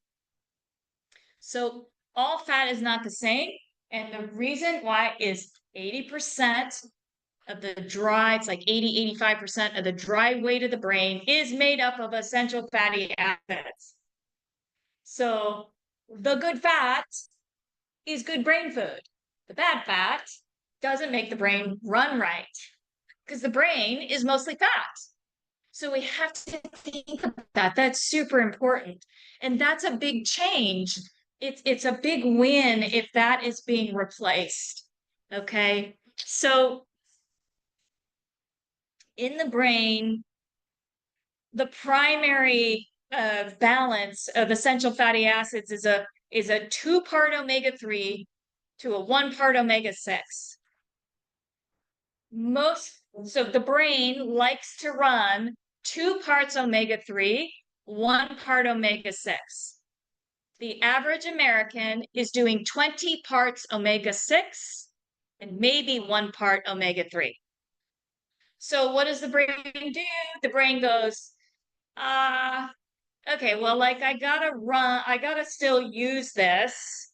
So all fat is not the same. And the reason why is 80% of the dry, it's like 85% of the dry weight of the brain is made up of essential fatty acids. So the good fat is good brain food. The bad fat doesn't make the brain run right because the brain is mostly fat. So we have to think about that. That's super important. And that's a big change. It's a big win if that is being replaced. Okay. So in the brain, the primary balance of essential fatty acids is a 2-part omega-3 to a 1-part omega-6. So the brain likes to run 2 parts omega-3, 1 part omega-6. The average American is doing 20 parts omega-6 and maybe 1 part omega-3. So what does the brain do? The brain goes, okay, well, like I gotta still use this.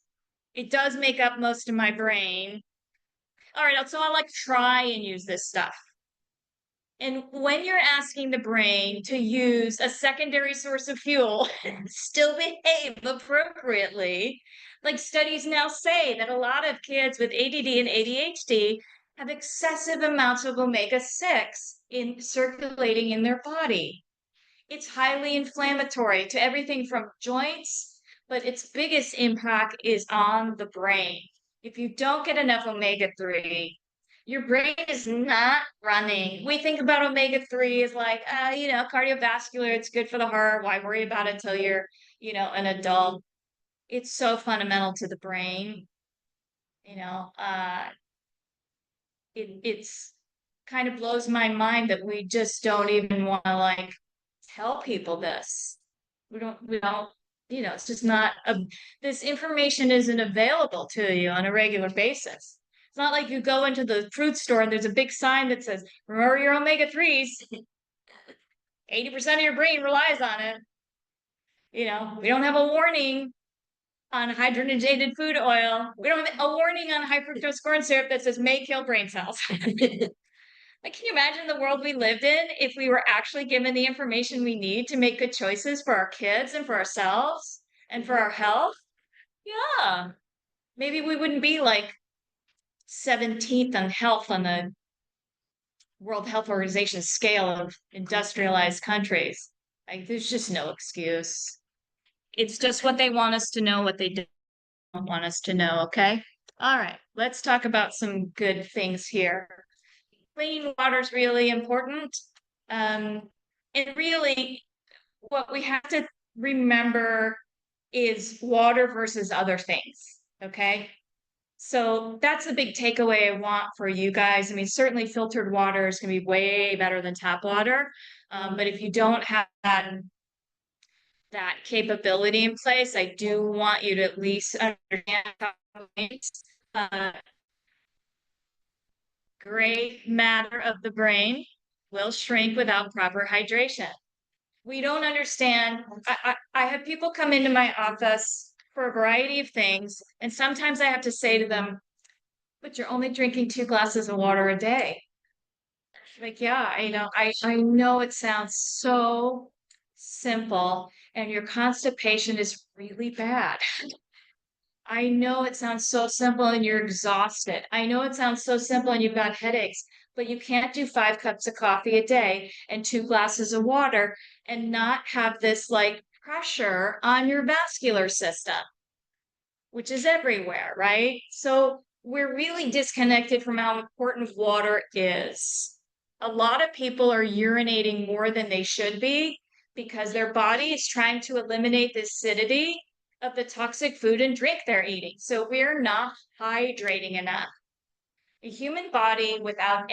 It does make up most of my brain. All right, so I'll like try and use this stuff. And when you're asking the brain to use a secondary source of fuel and still behave appropriately, like studies now say that a lot of kids with ADD and ADHD have excessive amounts of omega-6 in circulating in their body. It's highly inflammatory to everything from joints, but its biggest impact is on the brain. If you don't get enough omega-3, your brain is not running. We think about omega-3 as like, cardiovascular, it's good for the heart. Why worry about it till you're, an adult? It's so fundamental to the brain. It's kind of blows my mind that we just don't even want to like tell people this. We don't, it's just not, this information isn't available to you on a regular basis. It's not like you go into the fruit store and there's a big sign that says, remember your omega-3s, 80% of your brain relies on it. We don't have a warning on hydrogenated food oil. We don't have a warning on high fructose corn syrup that says may kill brain cells. Like, can you imagine the world we lived in if we were actually given the information we need to make good choices for our kids and for ourselves and for our health? Yeah. Maybe we wouldn't be like 17th on health on the World Health Organization scale of industrialized countries. Like, there's just no excuse. It's just what they want us to know, what they don't want us to know, okay? All right, let's talk about some good things here. Clean water is really important. And really, what we have to remember is water versus other things, okay? So that's the big takeaway I want for you guys. I mean, certainly filtered water is going to be way better than tap water. But if you don't have that capability in place, I do want you to at least understand how gray matter of the brain will shrink without proper hydration. We don't understand. I have people come into my office for a variety of things, and sometimes I have to say to them, but you're only drinking 2 glasses of water a day. Like, yeah, I know it sounds so simple, and your constipation is really bad. I know it sounds so simple and you're exhausted. I know it sounds so simple and you've got headaches, but you can't do 5 cups of coffee a day and 2 glasses of water and not have this like pressure on your vascular system, which is everywhere, right? So we're really disconnected from how important water is. A lot of people are urinating more than they should be because their body is trying to eliminate the acidity of the toxic food and drink they're eating. So we're not hydrating enough. A human body without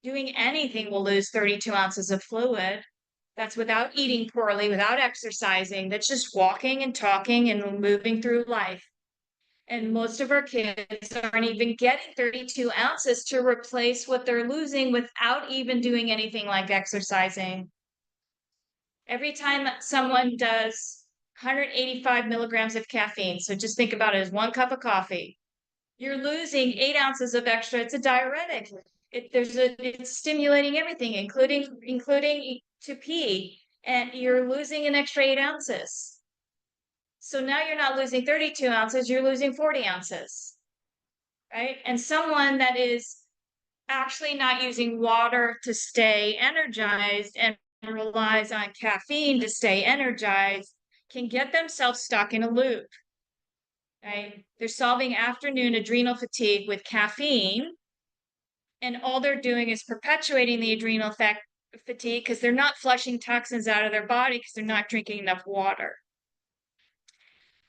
doing anything will lose 32 ounces of fluid. That's without eating poorly, without exercising. That's just walking and talking and moving through life. And most of our kids aren't even getting 32 ounces to replace what they're losing without even doing anything like exercising. Every time someone does 185 milligrams of caffeine, so just think about it as 1 cup of coffee, you're losing 8 ounces of extra. It's a diuretic. It's stimulating everything, including to pee, and you're losing an extra 8 ounces. So now you're not losing 32 ounces, you're losing 40 ounces, right? And someone that is actually not using water to stay energized and relies on caffeine to stay energized can get themselves stuck in a loop, right? They're solving afternoon adrenal fatigue with caffeine, and all they're doing is perpetuating the adrenal fatigue because they're not flushing toxins out of their body because they're not drinking enough water.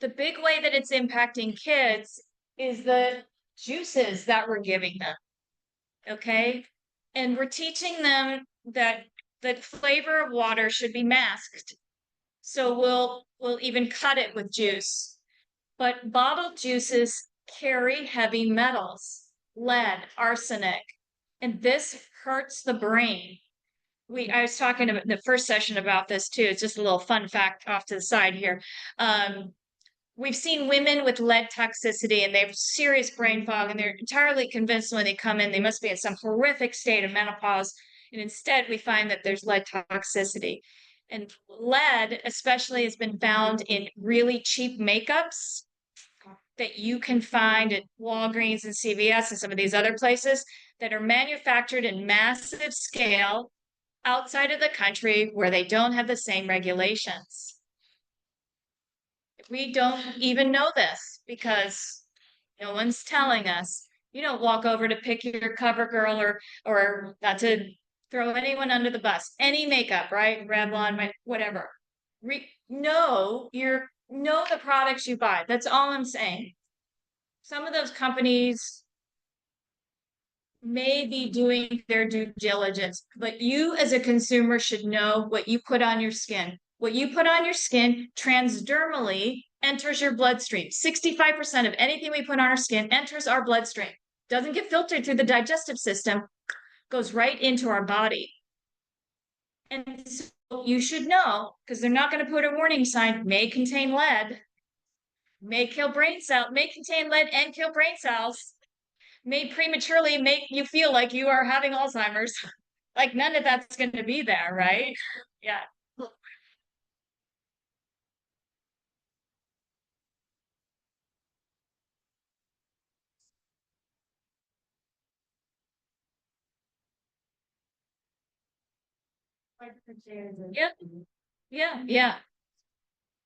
The big way that it's impacting kids is the juices that we're giving them. Okay. And we're teaching them that the flavor of water should be masked. So we'll even cut it with juice. But bottled juices carry heavy metals, lead, arsenic, and this hurts the brain. I was talking about the first session about this too. It's just a little fun fact off to the side here. We've seen women with lead toxicity and they have serious brain fog, and they're entirely convinced when they come in, they must be in some horrific state of menopause. And instead, we find that there's lead toxicity. And lead, especially, has been found in really cheap makeups that you can find at Walgreens and CVS and some of these other places that are manufactured in massive scale outside of the country where they don't have the same regulations. We don't even know this because no one's telling us. You don't walk over to pick your CoverGirl or not to throw anyone under the bus. Any makeup, right? Revlon, whatever. Know the products you buy. That's all I'm saying. Some of those companies may be doing their due diligence, but you as a consumer should know what you put on your skin. What you put on your skin transdermally enters your bloodstream. 65% of anything we put on our skin enters our bloodstream, doesn't get filtered through the digestive system, goes right into our body. And so you should know, because they're not going to put a warning sign, may contain lead, may kill brain cells, may contain lead and kill brain cells, may prematurely make you feel like you are having Alzheimer's. Like none of that's going to be there, right? Yeah. Yep. Yeah.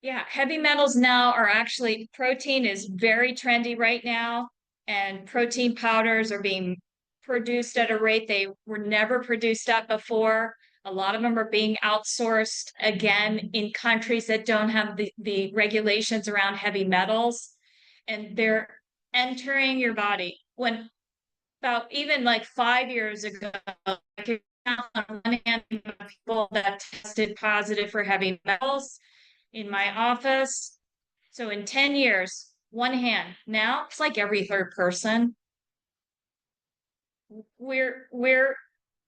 Yeah. Heavy metals now are actually, protein is very trendy right now, and protein powders are being produced at a rate they were never produced at before. A lot of them are being outsourced again in countries that don't have the regulations around heavy metals, and they're entering your body. When about even like 5 years ago, I could count on one hand people that tested positive for heavy metals in my office. So in 10 years, one hand. Now it's like every third person. We're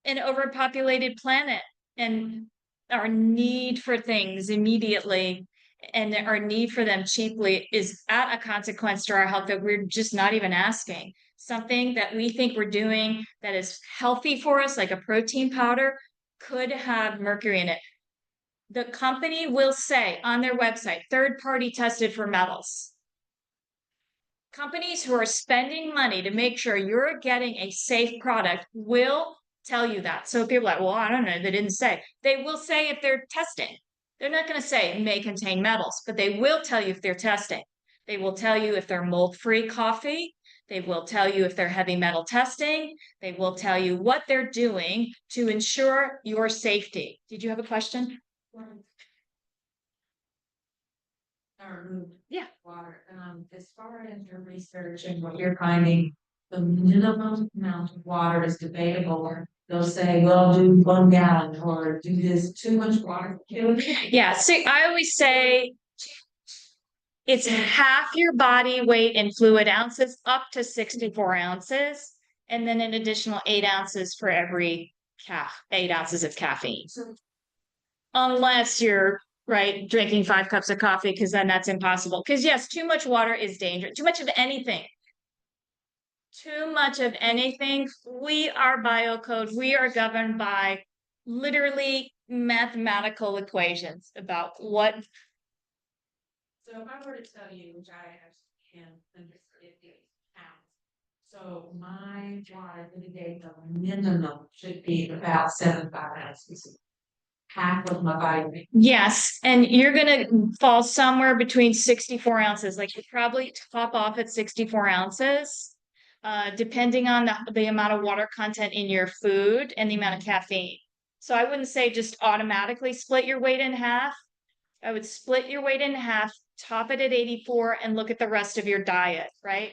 an overpopulated planet, and our need for things immediately and our need for them cheaply is at a consequence to our health that we're just not even asking. Something that we think we're doing that is healthy for us, like a protein powder, could have mercury in it. The company will say on their website, third party tested for metals. Companies who are spending money to make sure you're getting a safe product will tell you that. So people are like, well, I don't know, they didn't say. They will say if they're testing. They're not going to say may contain metals, but they will tell you if they're testing. They will tell you if they're mold-free coffee. They will tell you if they're heavy metal testing. They will tell you what they're doing to ensure your safety. Did you have a question? Yeah. Water. As far as your research and what you're finding, the minimum amount of water is debatable. They'll say, well, do 1 gallon or do this too much water. Yeah. So I always say it's half your body weight in fluid ounces up to 64 ounces, and then an additional 8 ounces for every 8 ounces of caffeine. unless you're right drinking 5 cups of coffee, because then that's impossible. Because yes, too much water is dangerous. Too much of anything. Too much of anything. We are biocode. We are governed by literally mathematical equations about what. So if I were to tell you, which I actually can understand it pounds. So my water for the day, the minimum should be about 75 ounces. Half of my vitamin. Yes, and you're gonna fall somewhere between 64 ounces. Like you probably top off at 64 ounces, depending on the amount of water content in your food and the amount of caffeine. So I wouldn't say just automatically split your weight in half. I would split your weight in half, top it at 84, and look at the rest of your diet, right?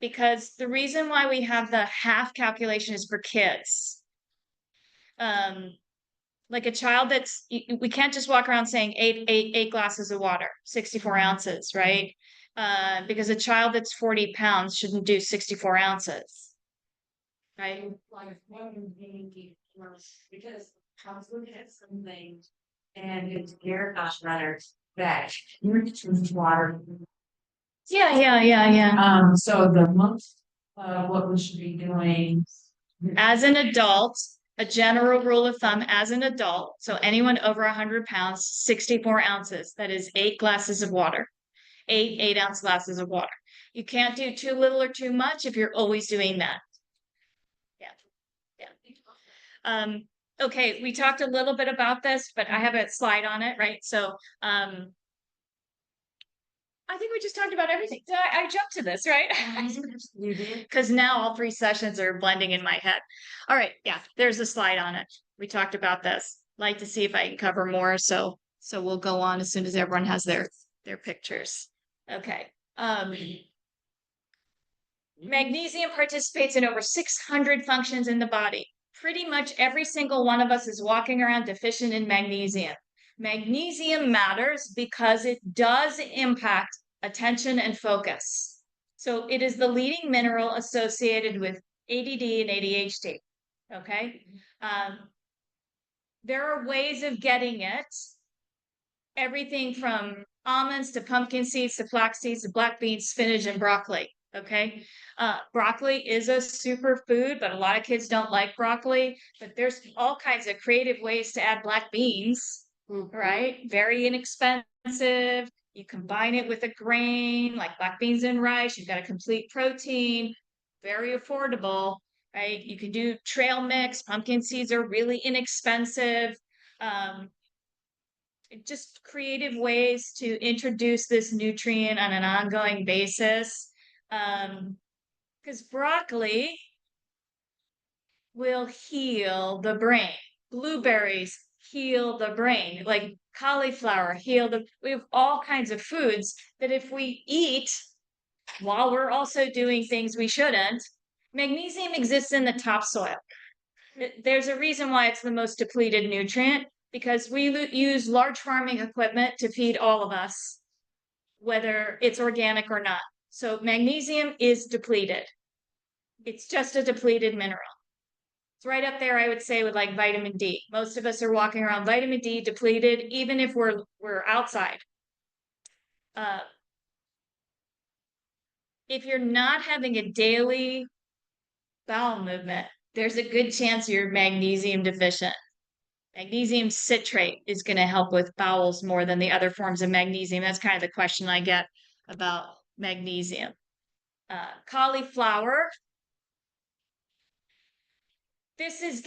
Because the reason why we have the half calculation is for kids. Like a child we can't just walk around saying eight glasses of water, 64 ounces, right? Because a child that's 40 pounds shouldn't do 64 ounces, right? Like what I'm thinking because I was looking at something and it's marathon runners that drink water. Yeah. So the most what we should be doing As an adult, a general rule of thumb as an adult, so anyone over 100 pounds, 64 ounces, that is 8 glasses of water, 8 ounce glasses of water. You can't do too little or too much if you're always doing that. Yeah. Okay, we talked a little bit about this, but I have a slide on it, right? So I think we just talked about everything. I jumped to this, right? You did. Because now all 3 sessions are blending in my head. All right, yeah, there's a slide on it. We talked about this. Like to see if I can cover more, so we'll go on as soon as everyone has their pictures. Okay. Magnesium participates in over 600 functions in the body. Pretty much every single one of us is walking around deficient in magnesium. Magnesium matters because it does impact attention and focus. So it is the leading mineral associated with ADD and ADHD. Okay. There are ways of getting it. Everything from almonds to pumpkin seeds to flax seeds to black beans, spinach, and broccoli. Okay. Broccoli is a superfood, but a lot of kids don't like broccoli. But there's all kinds of creative ways to add black beans, right? Very inexpensive. You combine it with a grain like black beans and rice. You've got a complete protein, very affordable, right? You can do trail mix. Pumpkin seeds are really inexpensive. Just creative ways to introduce this nutrient on an ongoing basis. Because broccoli will heal the brain. Blueberries heal the brain. Like cauliflower we have all kinds of foods that if we eat while we're also doing things we shouldn't, magnesium exists in the topsoil. There's a reason why it's the most depleted nutrient, because we use large farming equipment to feed all of us, whether it's organic or not. So magnesium is depleted. It's just a depleted mineral. It's right up there, I would say, with like vitamin D. Most of us are walking around vitamin D depleted, even if we're outside. If you're not having a daily bowel movement, there's a good chance you're magnesium deficient. Magnesium citrate is going to help with bowels more than the other forms of magnesium. That's kind of the question I get about magnesium. Cauliflower. This has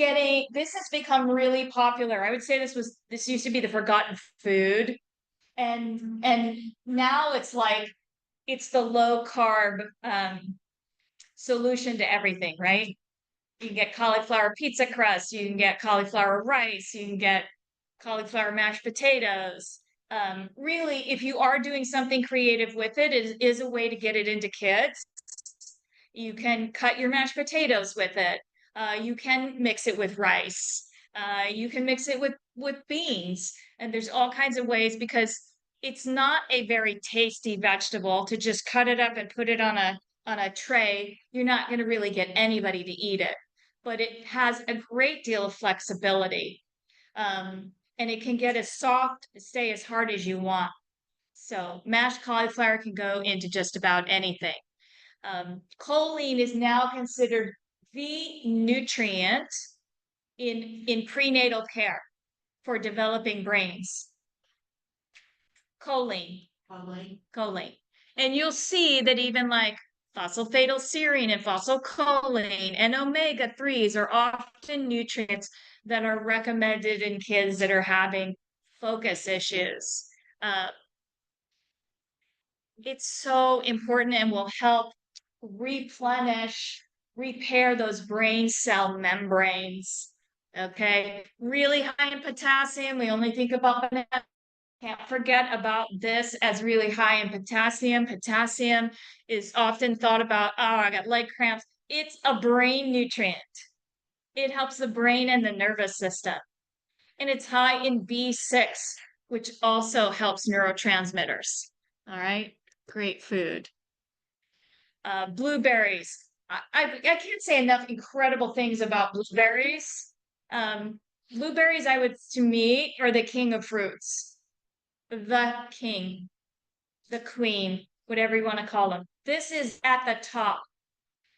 become really popular. I would say this used to be the forgotten food. And now it's like it's the low carb solution to everything, right? You can get cauliflower pizza crust, you can get cauliflower rice, you can get cauliflower mashed potatoes. Really, if you are doing something creative with it, it is a way to get it into kids. You can cut your mashed potatoes with it. You can mix it with rice. You can mix it with beans. And there's all kinds of ways, because it's not a very tasty vegetable to just cut it up and put it on a tray. You're not going to really get anybody to eat it, but it has a great deal of flexibility. and it can get as soft, stay as hard as you want. So mashed cauliflower can go into just about anything. Choline is now considered the nutrient in prenatal care for developing brains. Choline. Choline. And you'll see that even like phosphatidylserine and phosphocholine and omega-3s are often nutrients that are recommended in kids that are having focus issues. It's so important and will help replenish, repair those brain cell membranes. Okay, really high in potassium. We only think about banana. Can't forget about this as really high in potassium. Potassium is often thought about, oh, I got leg cramps. It's a brain nutrient. It helps the brain and the nervous system. And it's high in B6, which also helps neurotransmitters. All right, great food. Blueberries. I can't say enough incredible things about blueberries. Blueberries, to me, are the king of fruits. The king, the queen, whatever you want to call them. This is at the top.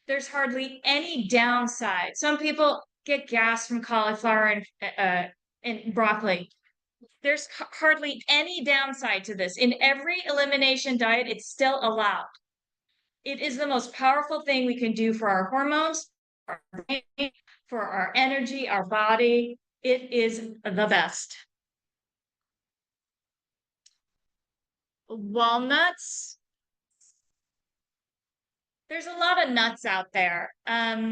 There's hardly any downside. Some people get gas from cauliflower and broccoli. There's hardly any downside to this. In every elimination diet, it's still allowed. It is the most powerful thing we can do for our hormones, our brain, for our energy, our body. It is the best. Walnuts. There's a lot of nuts out there. I'll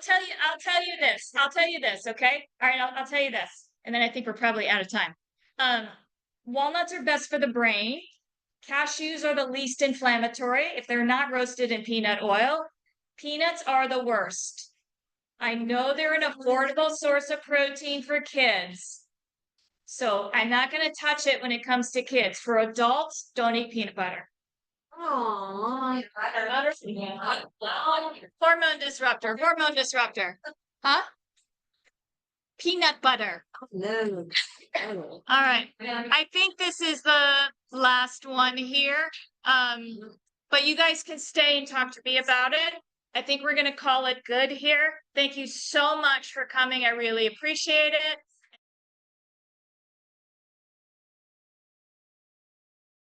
tell you this, okay? All right, I'll tell you this. And then I think we're probably out of time. Walnuts are best for the brain. Cashews are the least inflammatory if they're not roasted in peanut oil. Peanuts are the worst. I know they're an affordable source of protein for kids. So I'm not going to touch it when it comes to kids. For adults, don't eat peanut butter. Hormone disruptor. Huh? Peanut butter. No. All right. I think this is the last one here. But you guys can stay and talk to me about it. I think we're going to call it good here. Thank you so much for coming. I really appreciate it.